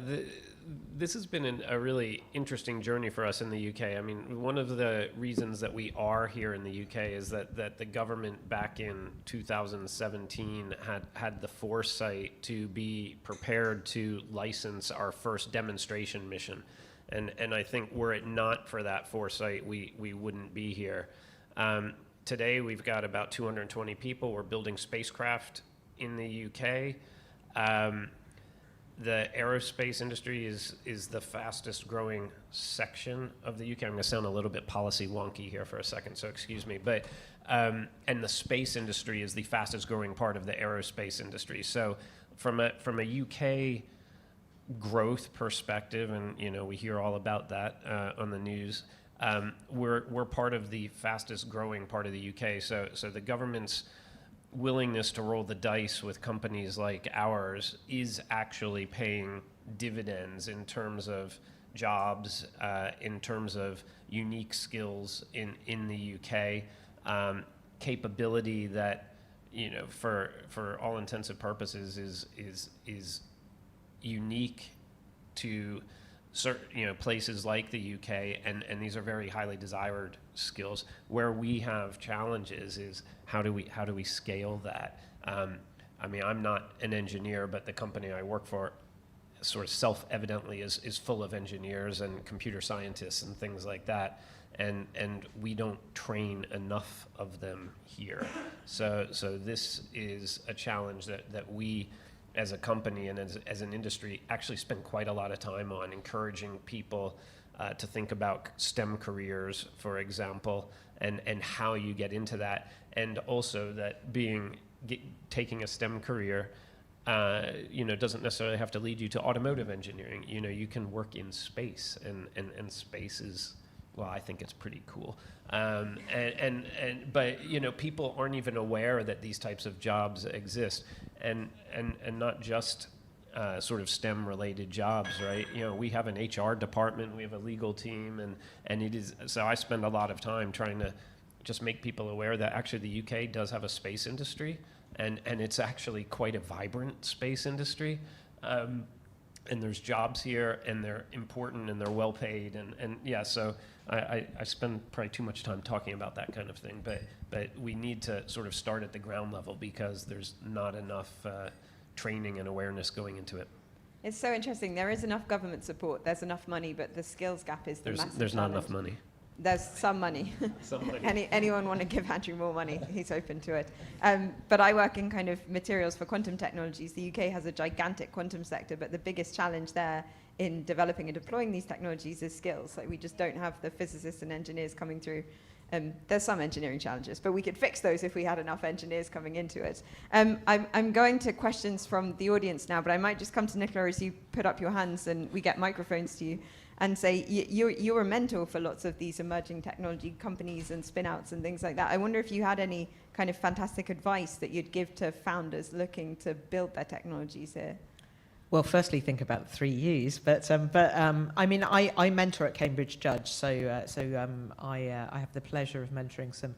this has been a really interesting journey for us in the UK. I mean, one of the reasons that we are here in the UK is that the government back in 2017 had the foresight to be prepared to license our first demonstration mission. And I think were it not for that foresight, we wouldn't be here. Today, we've got about 220 people. We're building spacecraft in the UK. The aerospace industry is the fastest growing section of the UK. I'm going to sound a little bit policy wonky here for a second, so excuse me. But and the space industry is the fastest growing part of the aerospace industry. So from a UK growth perspective, and we hear all about that on the news. We're part of the fastest growing part of the UK. So the government's willingness to roll the dice with companies like ours is actually paying dividends in terms of jobs, in terms of unique skills in the UK, capability that for all intents and purposes is unique to certain places like the UK, and these are very highly desired skills. Where we have challenges is how do we scale that? I mean, I'm not an engineer, but the company I work for sort of self-evidently is full of engineers and computer scientists and things like that, and we don't train enough of them here. So this is a challenge that we, as a company and as an industry, actually spend quite a lot of time on encouraging people to think about STEM careers, for example, and how you get into that, and also that taking a STEM career, doesn't necessarily have to lead you to automotive engineering. You can work in space, and space is, well, I think it's pretty cool. But people aren't even aware that these types of jobs exist, and not just sort of STEM related jobs, right? We have an HR department, we have a legal team, and it is, so I spend a lot of time trying to just make people aware that actually the UK does have a space industry, and it's actually quite a vibrant space industry. And there's jobs here, and they're important, and they're well paid, and yeah, so I spend probably too much time talking about that kind of thing, but we need to sort of start at the ground level because there's not enough training and awareness going into it. It's so interesting. There is enough government support. There's enough money, but the skills gap is the massive There's not challenge. enough money. There's some money. Some money. Anyone want to give Andrew more money? He's open to it. But I work in kind of materials for quantum technologies. The UK has a gigantic quantum sector, but the biggest challenge there in developing and deploying these technologies is skills. Like, we just don't have the physicists and engineers coming through. There's some engineering challenges, but we could fix those if we had enough engineers coming into it. I'm going to questions from the audience now, but I might just come to Nicola as you put up your hands and we get microphones to you, and say you're a mentor for lots of these emerging technology companies and spin-outs and things like that. I wonder if you had any kind of fantastic advice that you'd give to founders looking to build their technologies here. Well, firstly, think about the 3 U's. But I mean, I mentor at Cambridge Judge, so I have the pleasure of mentoring some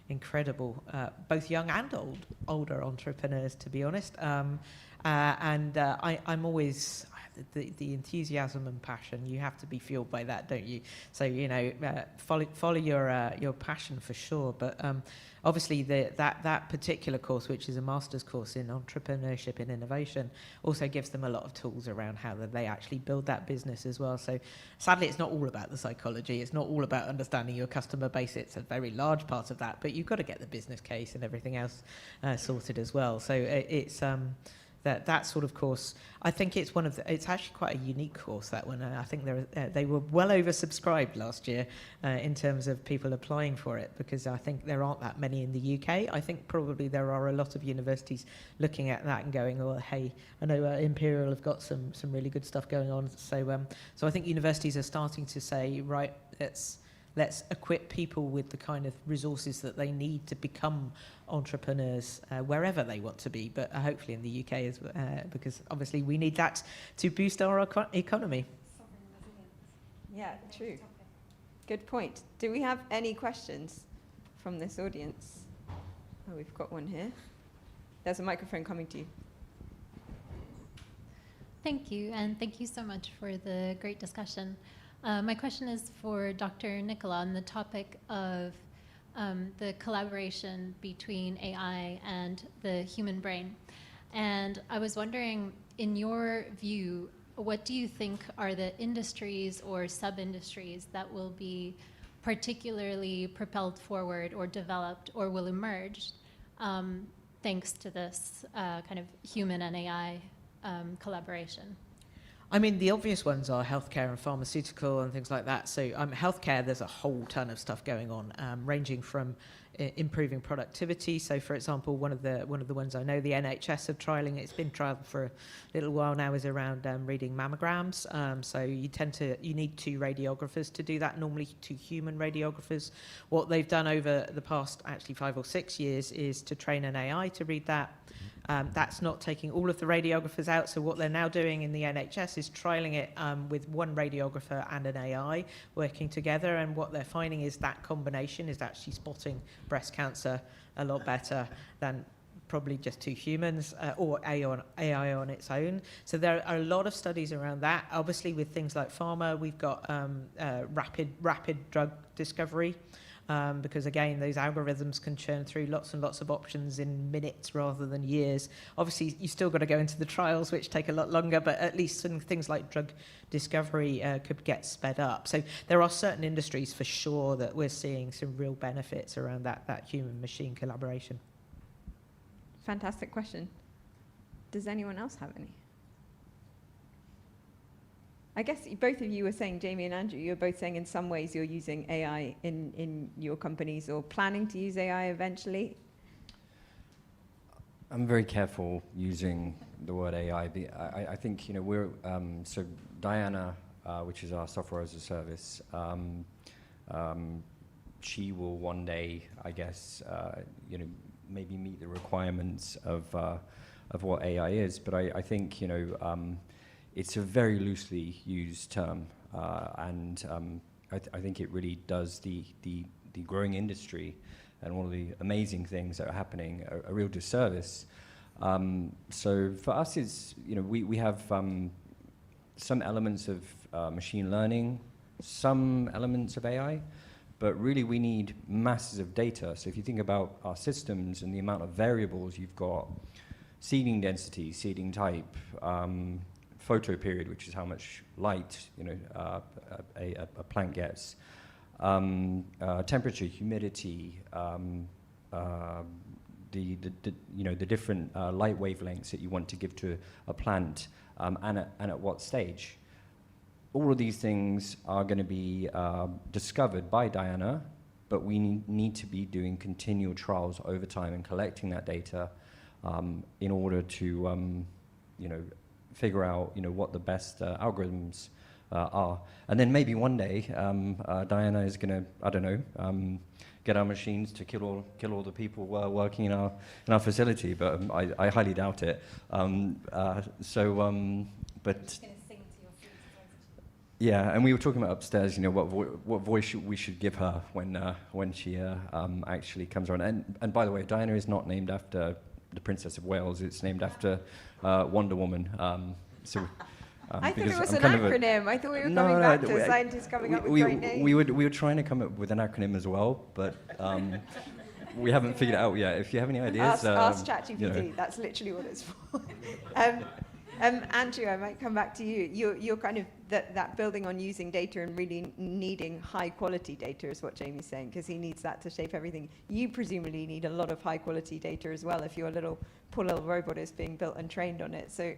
incredible, both young and older entrepreneurs, to be honest. I'm always the enthusiasm and passion. You have to be fueled by that, don't you? So follow your passion for sure. But obviously that particular course, which is a master's course in entrepreneurship and innovation, also gives them a lot of tools around how they actually build that business as well. So sadly, it's not all about the psychology. It's not all about understanding your customer base. It's a very large part of that, but you've got to get the business case and everything else sorted as well. So it's that sort of course. I think it's it's actually quite a unique course, that one. I think they were well oversubscribed last year in terms of people applying for it, because I think there aren't that many in the UK. I think probably there are a lot of universities looking at that and going, oh, hey, I know Imperial have got some really good stuff going on. So I think universities are starting to say, right, let's equip people with the kind of resources that they need to become entrepreneurs wherever they want to be, but hopefully in the UK, because obviously we need that to boost our economy. Yeah, true. Good point. Do we have any questions from this audience? Oh, we've got one here. There's a microphone coming to you. Thank you, and thank you so much for the great discussion. My question is for Dr. Nicola on the topic of the collaboration between AI and the human brain. And I was wondering, in your view, what do you think are the industries or sub-industries that will be particularly propelled forward or developed or will emerge thanks to this kind of human and AI collaboration? I mean, the obvious ones are healthcare and pharmaceutical and things like that. So healthcare, there's a whole ton of stuff going on, ranging from improving productivity. So, for example, one of the ones I know the NHS are trialing, it's been trialed for a little while now, is around reading mammograms. So you need 2 radiographers to do that, normally 2 human radiographers. What they've done over the past actually 5 or 6 years is to train an AI to read that. That's not taking all of the radiographers out, so what they're now doing in the NHS is trialling it with 1 radiographer and an AI working together, and what they're finding is that combination is actually spotting breast cancer a lot better than probably just 2 humans or AI on its own. So there are a lot of studies around that. Obviously with things like pharma, we've got rapid drug discovery. Because again, those algorithms can churn through lots and lots of options in minutes rather than years. Obviously, you still got to go into the trials, which take a lot longer, but at least some things like drug discovery could get sped up. So there are certain industries for sure that we're seeing some real benefits around that human-machine collaboration. Fantastic question. Does anyone else have any? I guess both of you were saying, Jamie and Andrew, you're both saying in some ways you're using AI in your companies or planning to use AI eventually. I'm very careful using the word AI. I think, we're, so Diana, which is our software as a service, she will one day, I guess, maybe meet the requirements of what AI is. But I think, it's a very loosely used term, and I think it really does the growing industry and all of the amazing things that are happening a real disservice. So for us, it's, we have some elements of machine learning, some elements of AI, but really we need masses of data. So if you think about our systems and the amount of variables you've got, seeding density, seeding type, photo period, which is how much light a plant gets, temperature, humidity, the different light wavelengths that you want to give to a plant, and at what stage. All of these things are going to be discovered by Diana, but we need to be doing continual trials over time and collecting that data in order to figure out what the best algorithms are. And then maybe one day Diana is going to, I don't know, get our machines to kill all the people working in our facility, but I highly doubt it. But Yeah, and we were talking about upstairs, you know, what voice we should give her when she actually comes around. And by the way, Diana is not named after the Princess of Wales. It's named after Wonder Woman. I thought it was an acronym. I thought we were coming back to scientists coming up with great names. We were trying to come up with an acronym as well, but we haven't figured it out yet. If you have any ideas, ask ChatGPT. You know. That's literally what it's for. Andrew, I might come back to you. You're kind of that building on using data and really needing high quality data is what Jamie's saying, because he needs that to shape everything. You presumably need a lot of high quality data as well if your poor little robot is being built and trained on it. So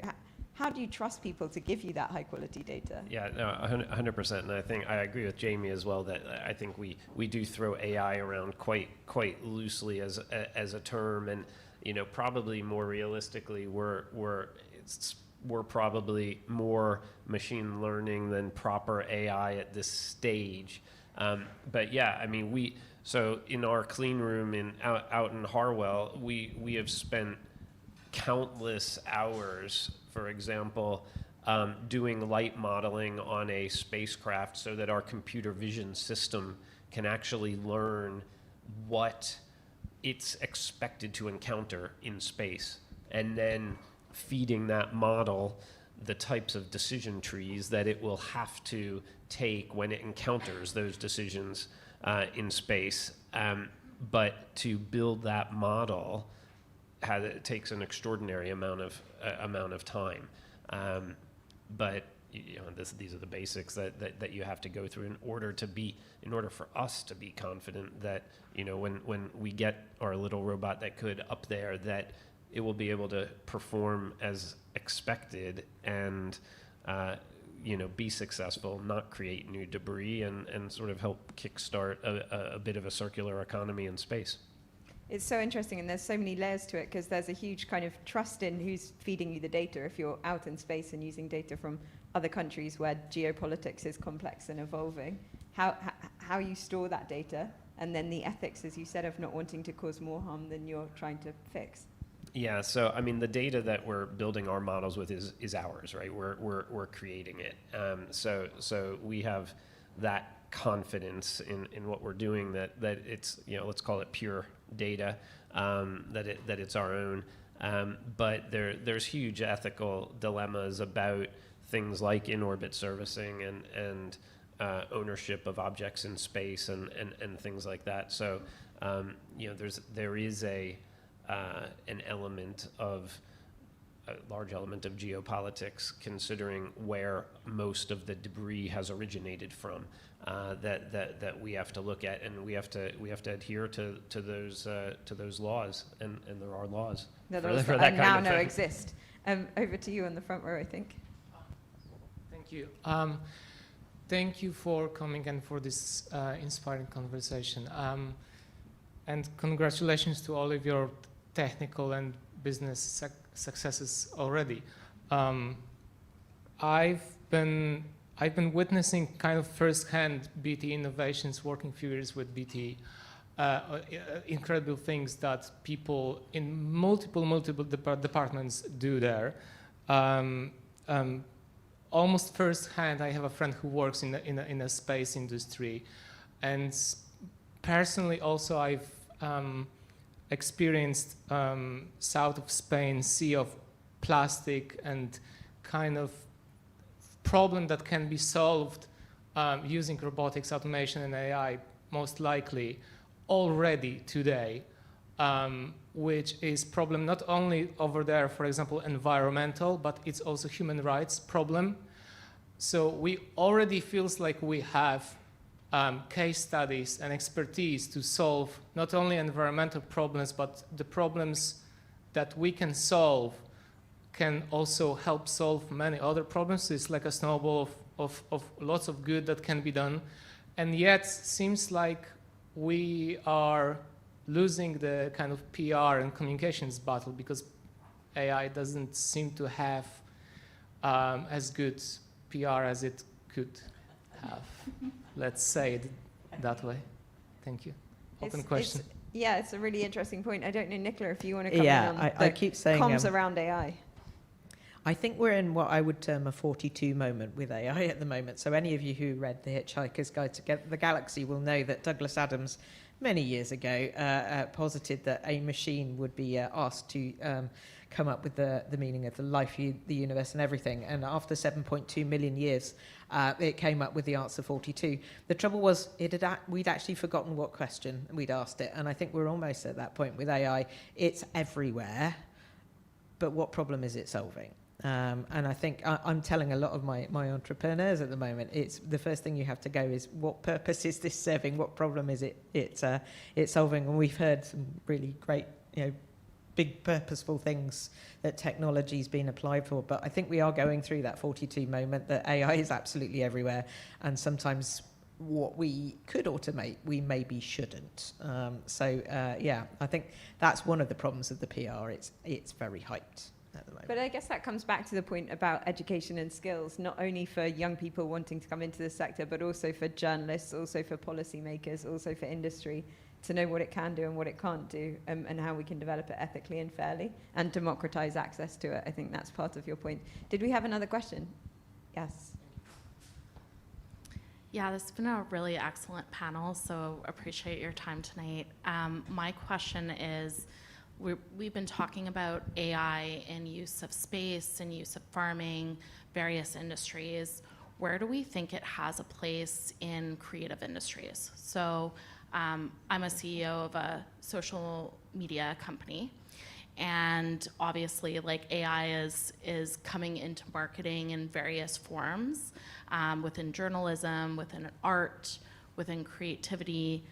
how do you trust people to give you that high quality data? Yeah, no, 100%. And I think I agree with Jamie as well that I think we do throw AI around quite loosely as a term, and you know, probably more realistically we're probably more machine learning than proper AI at this stage. But yeah, I mean, so in our clean room out in Harwell, we have spent countless hours, for example, doing light modeling on a spacecraft so that our computer vision system can actually learn what it's expected to encounter in space, and then feeding that model the types of decision trees that it will have to take when it encounters those decisions in space. But to build that model, it takes an extraordinary amount of time. But you know, these are the basics that you have to go through in order for us to be confident that, you know, when we get our little robot that could up there, that it will be able to perform as expected and you know, be successful, not create new debris, and sort of help kickstart a bit of a circular economy in space. It's so interesting, and there's so many layers to it, because there's a huge kind of trust in who's feeding you the data if you're out in space and using data from other countries where geopolitics is complex and evolving. How you store that data, and then the ethics, as you said, of not wanting to cause more harm than you're trying to fix. Yeah, so I mean, the data that we're building our models with is ours, right? We're creating it. So we have that confidence in what we're doing that it's, you know, let's call it pure data, that it's our own. But there's huge ethical dilemmas about things like in-orbit servicing and ownership of objects in space and things like that. So you know, there is an element of a large element of geopolitics, considering where most of the debris has originated from, that we have to look at, and we have to adhere to those laws, and there are laws that for that now kind of thing. exist. Over to you on the front row, I think. Thank you. Thank you for coming and for this inspiring conversation. And congratulations to all of your technical and business successes already. I've been witnessing kind of firsthand BT innovations, working few years with BT, incredible things that people in multiple departments do there. Almost firsthand, I have a friend who works in a space industry, and personally also I've experienced south of Spain sea of plastic and kind of problem that can be solved using robotics, automation, and AI, most likely already today, which is problem not only over there, for example, environmental, but it's also human rights problem. So we already feels like we have case studies and expertise to solve not only environmental problems, but the problems that we can solve can also help solve many other problems. It's like a snowball of lots of good that can be done. And yet seems like we are losing the kind of PR and communications battle, because AI doesn't seem to have as good PR as it could have. Let's say it that way. Thank you. Open question. It's a really interesting point. I don't know, Nicola, if you want to come in on I keep saying comms around AI. I think we're in what I would term a 42 moment with AI at the moment. So any of you who read The Hitchhiker's Guide to the Galaxy will know that Douglas Adams, many years ago, posited that a machine would be asked to come up with the meaning of the life, the universe, and everything. And after 7.2 million years, it came up with the answer 42. The trouble was, we'd actually forgotten what question we'd asked it. And I think we're almost at that point with AI. It's everywhere, but what problem is it solving? And I think I'm telling a lot of my entrepreneurs at the moment, it's the first thing you have to go is, what purpose is this serving? What problem is it's solving? And we've heard some really great, big purposeful things that technology's been applied for. But I think we are going through that 42 moment that AI is absolutely everywhere. And sometimes what we could automate, we maybe shouldn't. I think that's one of the problems of the PR. It's very hyped at the moment. But I guess that comes back to the point about education and skills, not only for young people wanting to come into the sector, but also for journalists, also for policymakers, also for industry, to know what it can do and what it can't do, and how we can develop it ethically and fairly and democratize access to it. I think that's part of your point. Did we have another question? Yes. Yeah, this has been a really excellent panel, so appreciate your time tonight. My question is, we've been talking about AI and use of space and use of farming, various industries. Where do we think it has a place in creative industries? So I'm a CEO of a social media company, and obviously AI is coming into marketing in various forms, within journalism, within art, within creativity.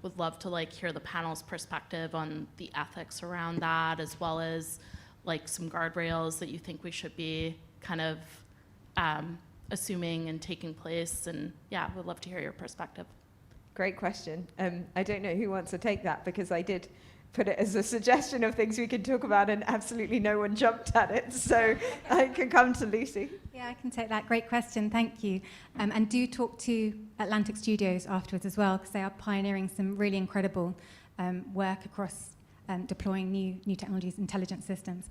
Would love to hear the panel's perspective on the ethics around that, as well as some guardrails that you think we should be kind of assuming and taking place. And yeah, would love to hear your perspective. Great question. I don't know who wants to take that, because I did put it as a suggestion of things we could talk about and absolutely no one jumped at it. So I can come to Lucy. Yeah, I can take that. Great question. Thank you. And do talk to Atlantic Studios afterwards as well, because they are pioneering some really incredible work across deploying new technologies, intelligent systems.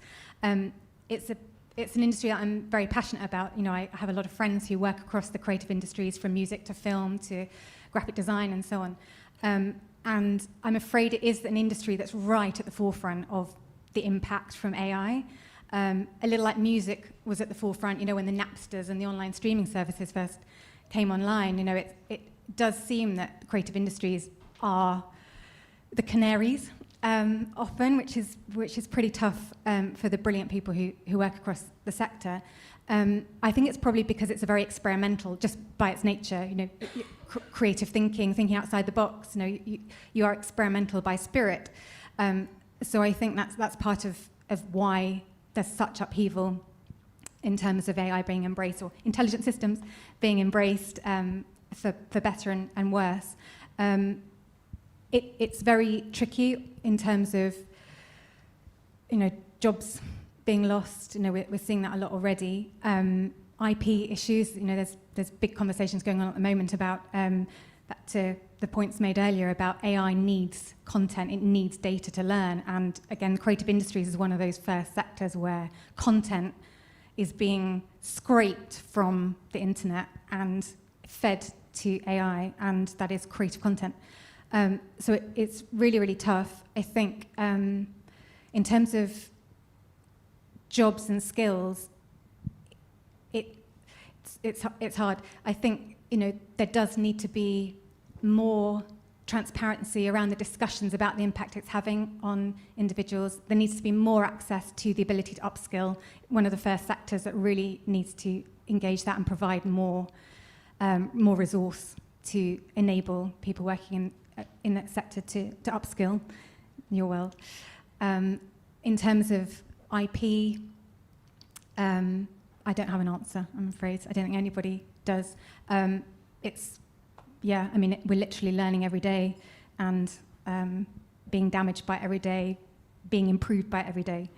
It's an industry that I'm very passionate about. I have a lot of friends who work across the creative industries, from music to film to graphic design and so on. And I'm afraid it is an industry that's right at the forefront of the impact from AI. A little like music was at the forefront, when the Napsters and the online streaming services first came online. It does seem that creative industries are the canaries often, which is pretty tough for the brilliant people who work across the sector. I think it's probably because it's a very experimental, just by its nature, creative thinking outside the box. You are experimental by spirit. So I think that's part of why there's such upheaval in terms of AI being embraced, or intelligent systems being embraced for better and worse. It's very tricky in terms of, jobs being lost. We're seeing that a lot already. IP issues. There's big conversations going on at the moment about back to the points made earlier about AI needs content. It needs data to learn. And again, creative industries is one of those first sectors where content is being scraped from the internet and fed to AI, and that is creative content. So it's really, really tough. I think in terms of jobs and skills, it's hard. I think there does need to be more transparency around the discussions about the impact it's having on individuals. There needs to be more access to the ability to upskill. One of the first sectors that really needs to engage that and provide more resource to enable people working in that sector to upskill in your world. In terms of IP, I don't have an answer, I'm afraid. I don't think anybody does. We're literally learning every day and being damaged by it every day, being improved by it every day.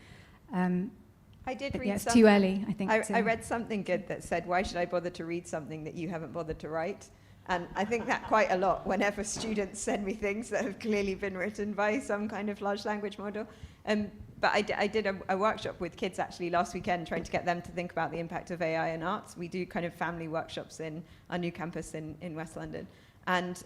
I did read it's something. too early, I think. I read something good that said, why should I bother to read something that you haven't bothered to write? And I think that quite a lot whenever students send me things that have clearly been written by some kind of large language model. But I did a workshop with kids actually last weekend, trying to get them to think about the impact of AI in arts. We do kind of family workshops in our new campus in West London. And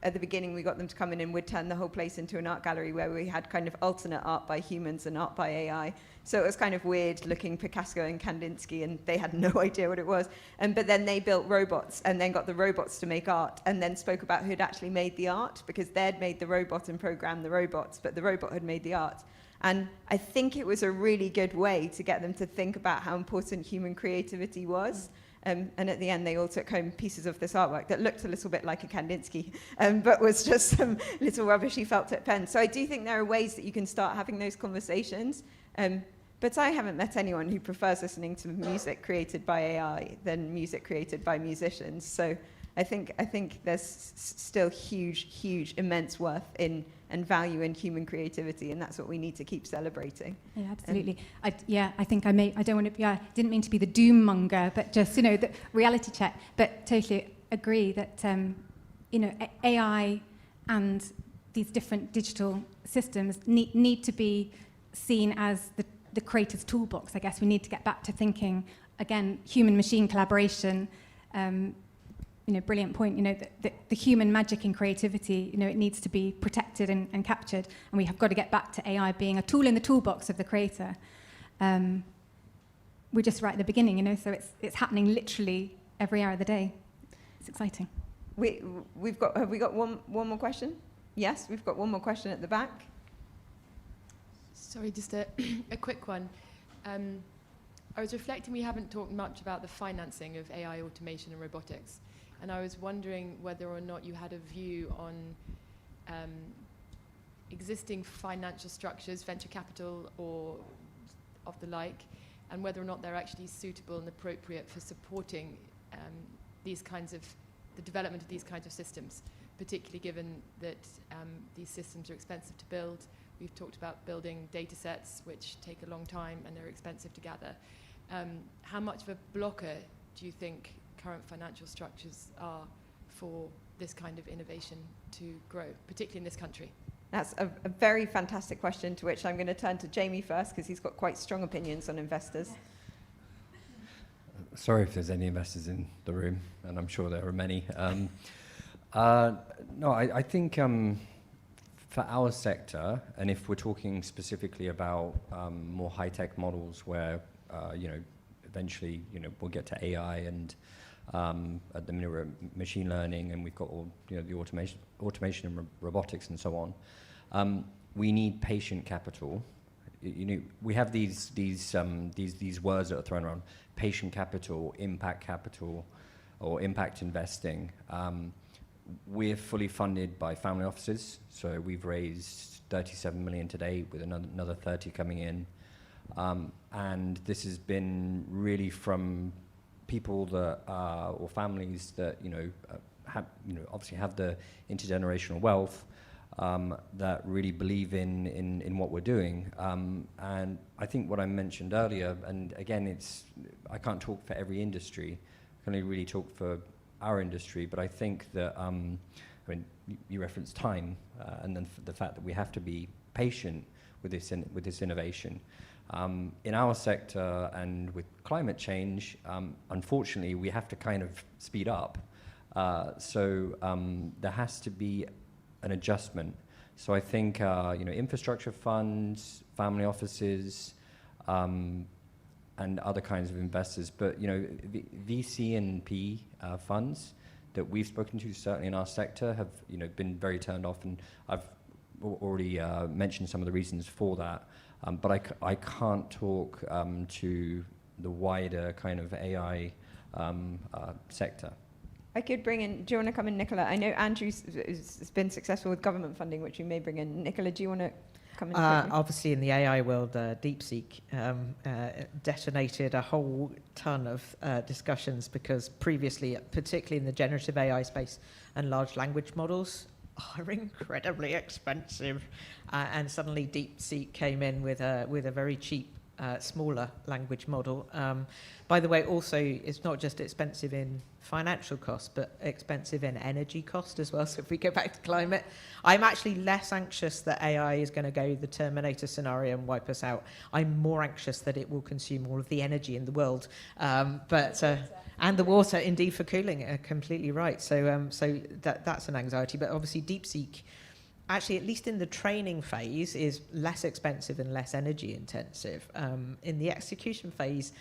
at the beginning, we got them to come in and we'd turn the whole place into an art gallery where we had kind of alternate art by humans and art by AI. So it was kind of weird looking Picasso and Kandinsky, and they had no idea what it was. But then they built robots and then got the robots to make art and then spoke about who'd actually made the art, because they'd made the robot and programmed the robots, but the robot had made the art. And I think it was a really good way to get them to think about how important human creativity was. And at the end, they all took home pieces of this artwork that looked a little bit like a Kandinsky, but was just some little rubbishy felt tip pen. So I do think there are ways that you can start having those conversations. But I haven't met anyone who prefers listening to music created by AI than music created by musicians. So I think there's still huge, immense worth in and value in human creativity, and that's what we need to keep celebrating. Yeah, absolutely. I think I don't want to. Didn't mean to be the doom monger, but just the reality check. But totally agree that AI and these different digital systems need to be seen as the creator's toolbox. I guess we need to get back to thinking again, human-machine collaboration. Brilliant point. The human magic in creativity, it needs to be protected and captured, and we have got to get back to AI being a tool in the toolbox of the creator. We're just right at the beginning, so it's happening literally every hour of the day. It's exciting. Have we got one more question? Yes, we've got one more question at the back. Sorry, just a quick one. I was reflecting, we haven't talked much about the financing of AI automation and robotics. And I was wondering whether or not you had a view on existing financial structures, venture capital or of the like, and whether or not they're actually suitable and appropriate for supporting the development of these kinds of systems, particularly given that these systems are expensive to build. We've talked about building data sets, which take a long time and they're expensive to gather. How much of a blocker do you think current financial structures are for this kind of innovation to grow, particularly in this country? That's a very fantastic question, to which I'm going to turn to Jamie first, because he's got quite strong opinions on investors. Sorry if there's any investors in the room, and I'm sure there are many. I think for our sector, and if we're talking specifically about more high-tech models where, eventually, we'll get to AI and at the minute we're at machine learning, and we've got all the automation and robotics and so on. We need patient capital. We have these words that are thrown around: patient capital, or impact investing. We're fully funded by family offices, so we've raised 37 million today, with another 30 coming in, and this has been really from people that or families that obviously have the intergenerational wealth, that really believe in what we're doing. And I think what I mentioned earlier, and again, I can't talk for every industry, I can only really talk for our industry, but I think that, you referenced time, and then the fact that we have to be patient with this innovation. In our sector and with climate change, unfortunately, we have to kind of speed up. So there has to be an adjustment. So I think infrastructure funds, family offices, and other kinds of investors, but VC and PE funds that we've spoken to, certainly in our sector, have been very turned off, and I've already mentioned some of the reasons for that. But I can't talk to the wider kind of AI sector. I could bring in, do you want to come in, Nicola? I know Andrew's has been successful with government funding, which you may bring in. Nicola, do you want to come in? Obviously, in the AI world, DeepSeek detonated a whole ton of discussions, because previously, particularly in the generative AI space and large language models, are incredibly expensive, and suddenly DeepSeek came in with a very cheap smaller language model. By the way, also, it's not just expensive in financial costs, but expensive in energy cost as well. So if we go back to climate, I'm actually less anxious that AI is going to go the Terminator scenario and wipe us out. I'm more anxious that it will consume all of the energy in the world. And the water, indeed, for cooling, completely right. So that's an anxiety. But obviously, DeepSeek, actually, at least in the training phase, is less expensive and less energy intensive. In the execution phase,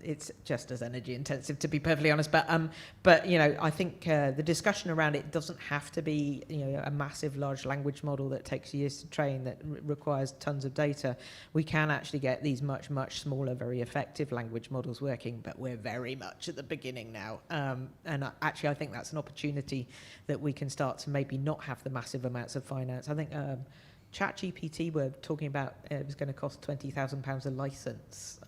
it's just as energy intensive, to be perfectly honest. But you know, I think the discussion around it doesn't have to be, you know, a massive large language model that takes years to train, that requires tons of data. We can actually get these much smaller, very effective language models working. But we're very much at the beginning now. And actually, I think that's an opportunity that we can start to maybe not have the massive amounts of finance. I think ChatGPT, we're talking about, it was going to cost £20,000 a license.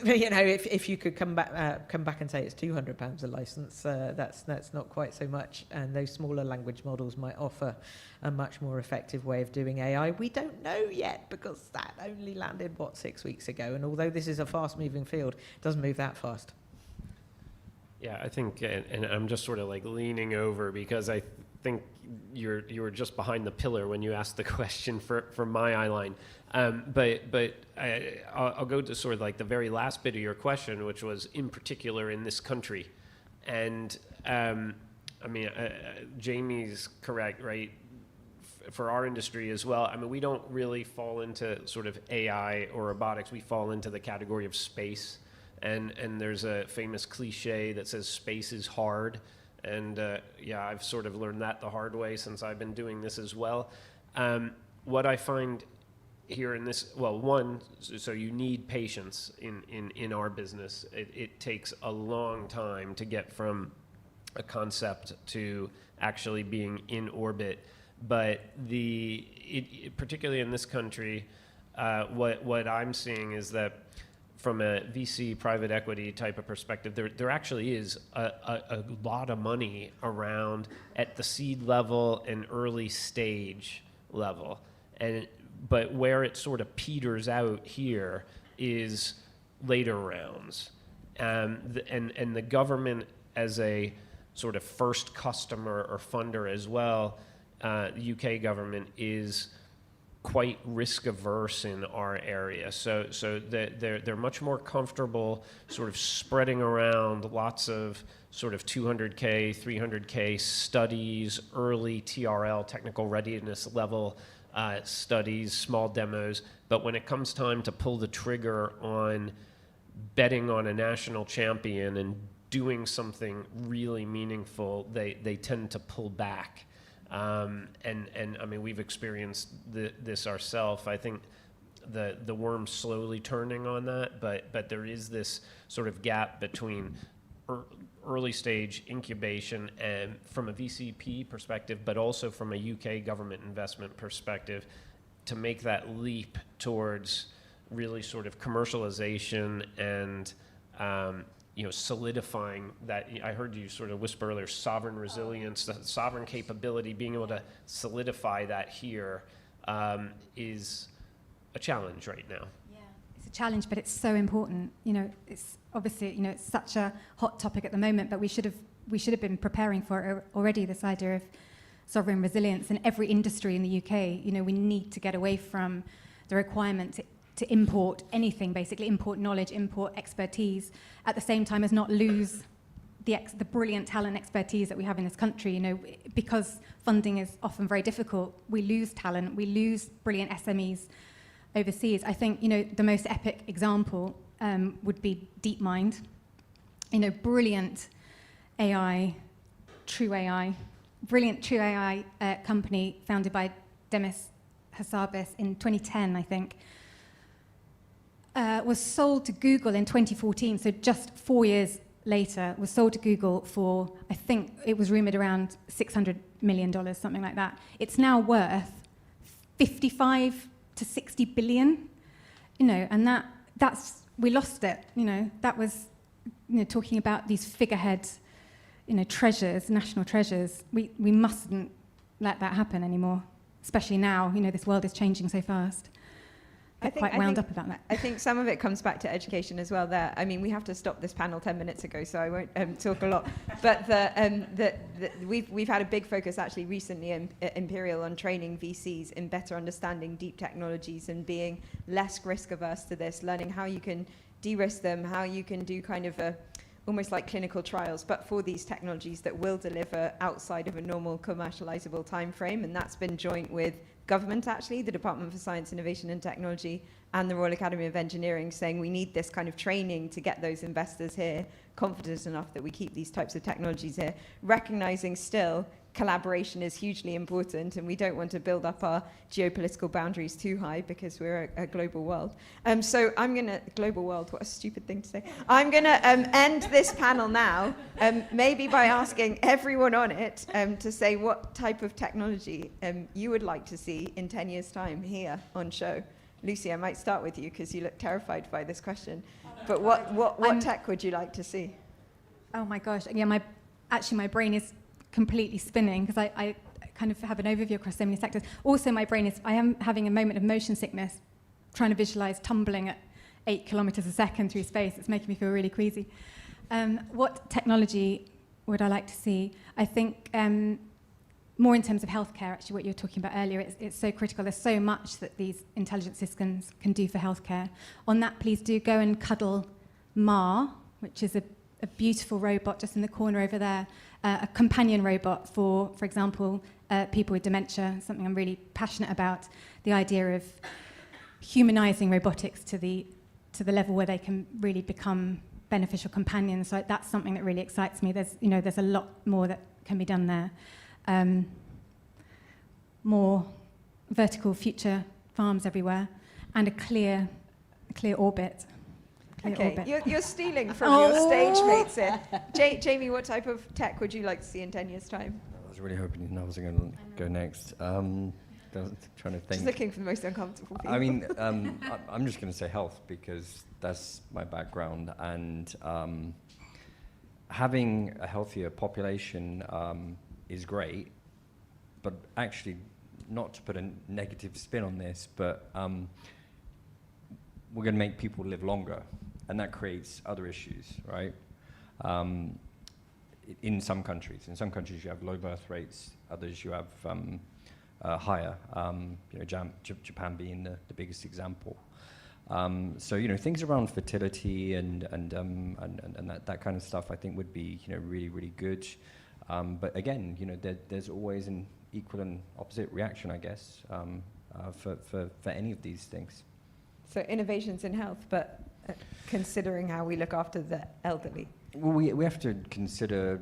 You know, if you could come back and say it's £200 a license, that's not quite so much. And those smaller language models might offer a much more effective way of doing AI. We don't know yet, because that only landed 6 weeks ago. And although this is a fast-moving field, it doesn't move that fast. Yeah, I think, and I'm just sort of like leaning over, because I think you were just behind the pillar when you asked the question for my eye line. But I'll go to sort of like the very last bit of your question, which was in particular in this country. And I mean, Jamie's correct, right? For our industry as well, I mean, we don't really fall into sort of AI or robotics. We fall into the category of space. And there's a famous cliche that says space is hard. And yeah, I've sort of learned that the hard way since I've been doing this as well. What I find here in this, well, one, so you need patience in our business. It takes a long time to get from a concept to actually being in orbit. But particularly in this country, what I'm seeing is that from a VC private equity type of perspective, there actually is a lot of money around at the seed level and early stage level. But where it sort of peters out here is later rounds. And the government as a sort of first customer or funder as well, the UK government is quite risk averse in our area. So they're much more comfortable sort of spreading around lots of sort of 200K, 300K studies, early TRL, technical readiness level studies, small demos. But when it comes time to pull the trigger on betting on a national champion and doing something really meaningful, they tend to pull back. And I mean, we've experienced this ourselves. I think the worm's slowly turning on that, but there is this sort of gap between early stage incubation and from a VCP perspective, but also from a UK government investment perspective, to make that leap towards really sort of commercialization and you know, solidifying that. I heard you sort of whisper earlier, sovereign resilience, the sovereign capability, being able to solidify that here is a challenge right now. Yeah, it's a challenge, but it's so important. You know, it's obviously, you know, it's such a hot topic at the moment, but we should have been preparing for it already, this idea of sovereign resilience in every industry in the UK. You know, we need to get away from the requirement to import anything, basically import knowledge, import expertise, at the same time as not lose the brilliant talent expertise that we have in this country. You know, because funding is often very difficult, we lose talent, we lose brilliant SMEs overseas. I think, you know, the most epic example would be DeepMind. You know, brilliant AI, brilliant true AI company founded by Demis Hassabis in 2010, I think. Was sold to Google in 2014, so just 4 years later, was sold to Google for, I think it was rumored around $600 million, something like that. It's now worth 55 to 60 billion, you know, and that's, we lost it, you know, that was, you know, talking about these figurehead, you know, treasures, national treasures. We mustn't let that happen anymore, especially now, you know, this world is changing so fast. get quite wound up about that. I think some of it comes back to education as well there. I mean, we have to stop this panel 10 minutes ago, so I won't talk a lot. But we've had a big focus actually recently in Imperial on training VCs in better understanding deep technologies and being less risk averse to this, learning how you can de-risk them, how you can do kind of almost like clinical trials, but for these technologies that will deliver outside of a normal commercializable time frame. And that's been joint with government, actually, the Department for Science, Innovation and Technology and the Royal Academy of Engineering, saying we need this kind of training to get those investors here confident enough that we keep these types of technologies here, recognizing still collaboration is hugely important, and we don't want to build up our geopolitical boundaries too high because we're a global world. So I'm going to, global world, what a stupid thing to say. I'm going to end this panel now, maybe by asking everyone on it to say what type of technology you would like to see in 10 years' time here on show. Lucy, I might start with you because you look terrified by this question. But what tech would you like to see? Oh my gosh, yeah, my brain is completely spinning because I kind of have an overview across so many sectors. Also, I am having a moment of motion sickness, trying to visualize tumbling at 8 kilometers a second through space. It's making me feel really queasy. What technology would I like to see? I think more in terms of healthcare, actually, what you were talking about earlier, it's so critical. There's so much that these intelligent systems can do for healthcare. On that, please do go and cuddle Ma, which is a beautiful robot just in the corner over there, a companion robot for example, people with dementia, something I'm really passionate about, the idea of humanizing robotics to the level where they can really become beneficial companions. So that's something that really excites me. There's a lot more that can be done there. More vertical future farms everywhere, and a clear orbit. Okay, you're stealing from your stage mates here. Jamie, what type of tech would you like to see in 10 years' time? I was really hoping I was going to go next. Trying to think. Just looking for the most uncomfortable people. I mean, I'm just going to say health because that's my background, and having a healthier population is great, but actually, not to put a negative spin on this, but we're going to make people live longer, and that creates other issues, right? In some countries. In some countries you have low birth rates, others you have higher, Japan being the biggest example. So, things around fertility and that kind of stuff I think would be, really, really good. But again, there's always an equal and opposite reaction, I guess, for any of these things. So innovations in health, but considering how we look after the elderly. Well, we have to consider,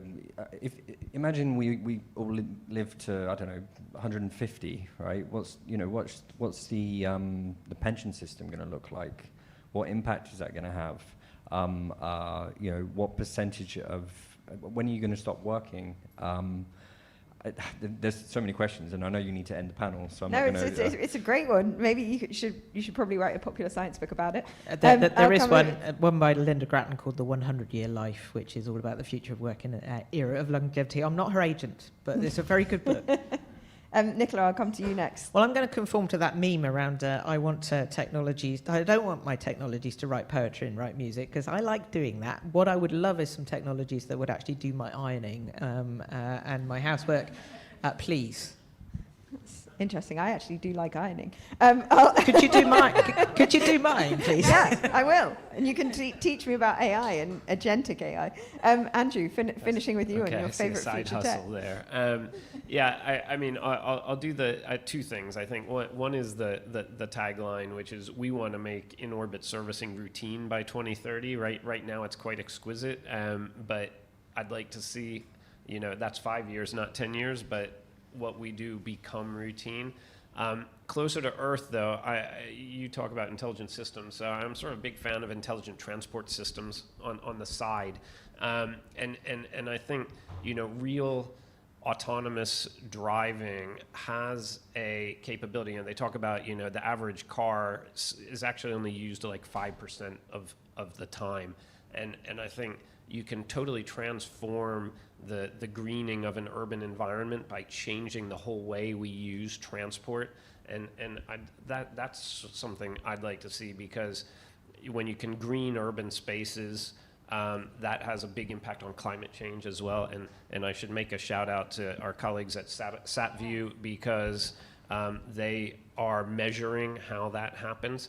imagine we all live to, I don't know, 150, right? What's the pension system going to look like? What impact is that going to have? What percentage of, when are you going to stop working? There's so many questions, and I know you need to end the panel, so I'm not going to... it's a great one. Maybe you should probably write a popular science book about it. There is one by Linda Grattan called The 100-Year Life, which is all about the future of work in an era of longevity. I'm not her agent, but it's a very good book. Nicola, I'll come to you next. Well, I'm going to conform to that meme around I want technologies. I don't want my technologies to write poetry and write music, because I like doing that. What I would love is some technologies that would actually do my ironing and my housework, please. That's interesting. I actually do like ironing. Could you do mine? Could you do mine, please? Yeah, I will. And you can teach me about AI and agentic AI. Andrew, finishing with you and your favorite side future hustle tech. There. I mean, I'll do the two things. I think one is the tagline, which is we want to make in-orbit servicing routine by 2030. Right now, it's quite exquisite, but I'd like to see, that's 5 years, not 10 years, but what we do become routine. Closer to Earth, though, you talk about intelligent systems. So I'm sort of a big fan of intelligent transport systems on the side, and I think real autonomous driving has a capability, and they talk about the average car is actually only used like 5% of the time, and I think you can totally transform the greening of an urban environment by changing the whole way we use transport. That's something I'd like to see, because when you can green urban spaces, that has a big impact on climate change as well. And I should make a shout out to our colleagues at SatView, because they are measuring how that happens.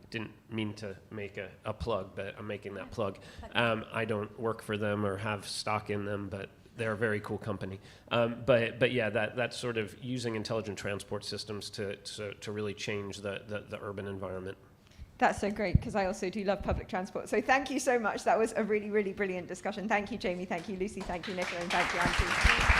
Didn't mean to make a plug, but I'm making that plug. I don't work for them or have stock in them, but they're a very cool company. But yeah, that's sort of using intelligent transport systems to really change the urban environment. That's so great, because I also do love public transport. So thank you so much. That was a really, really brilliant discussion. Thank you, Jamie. Thank you, Lucy. Thank you, Nicola. And thank you, Antti.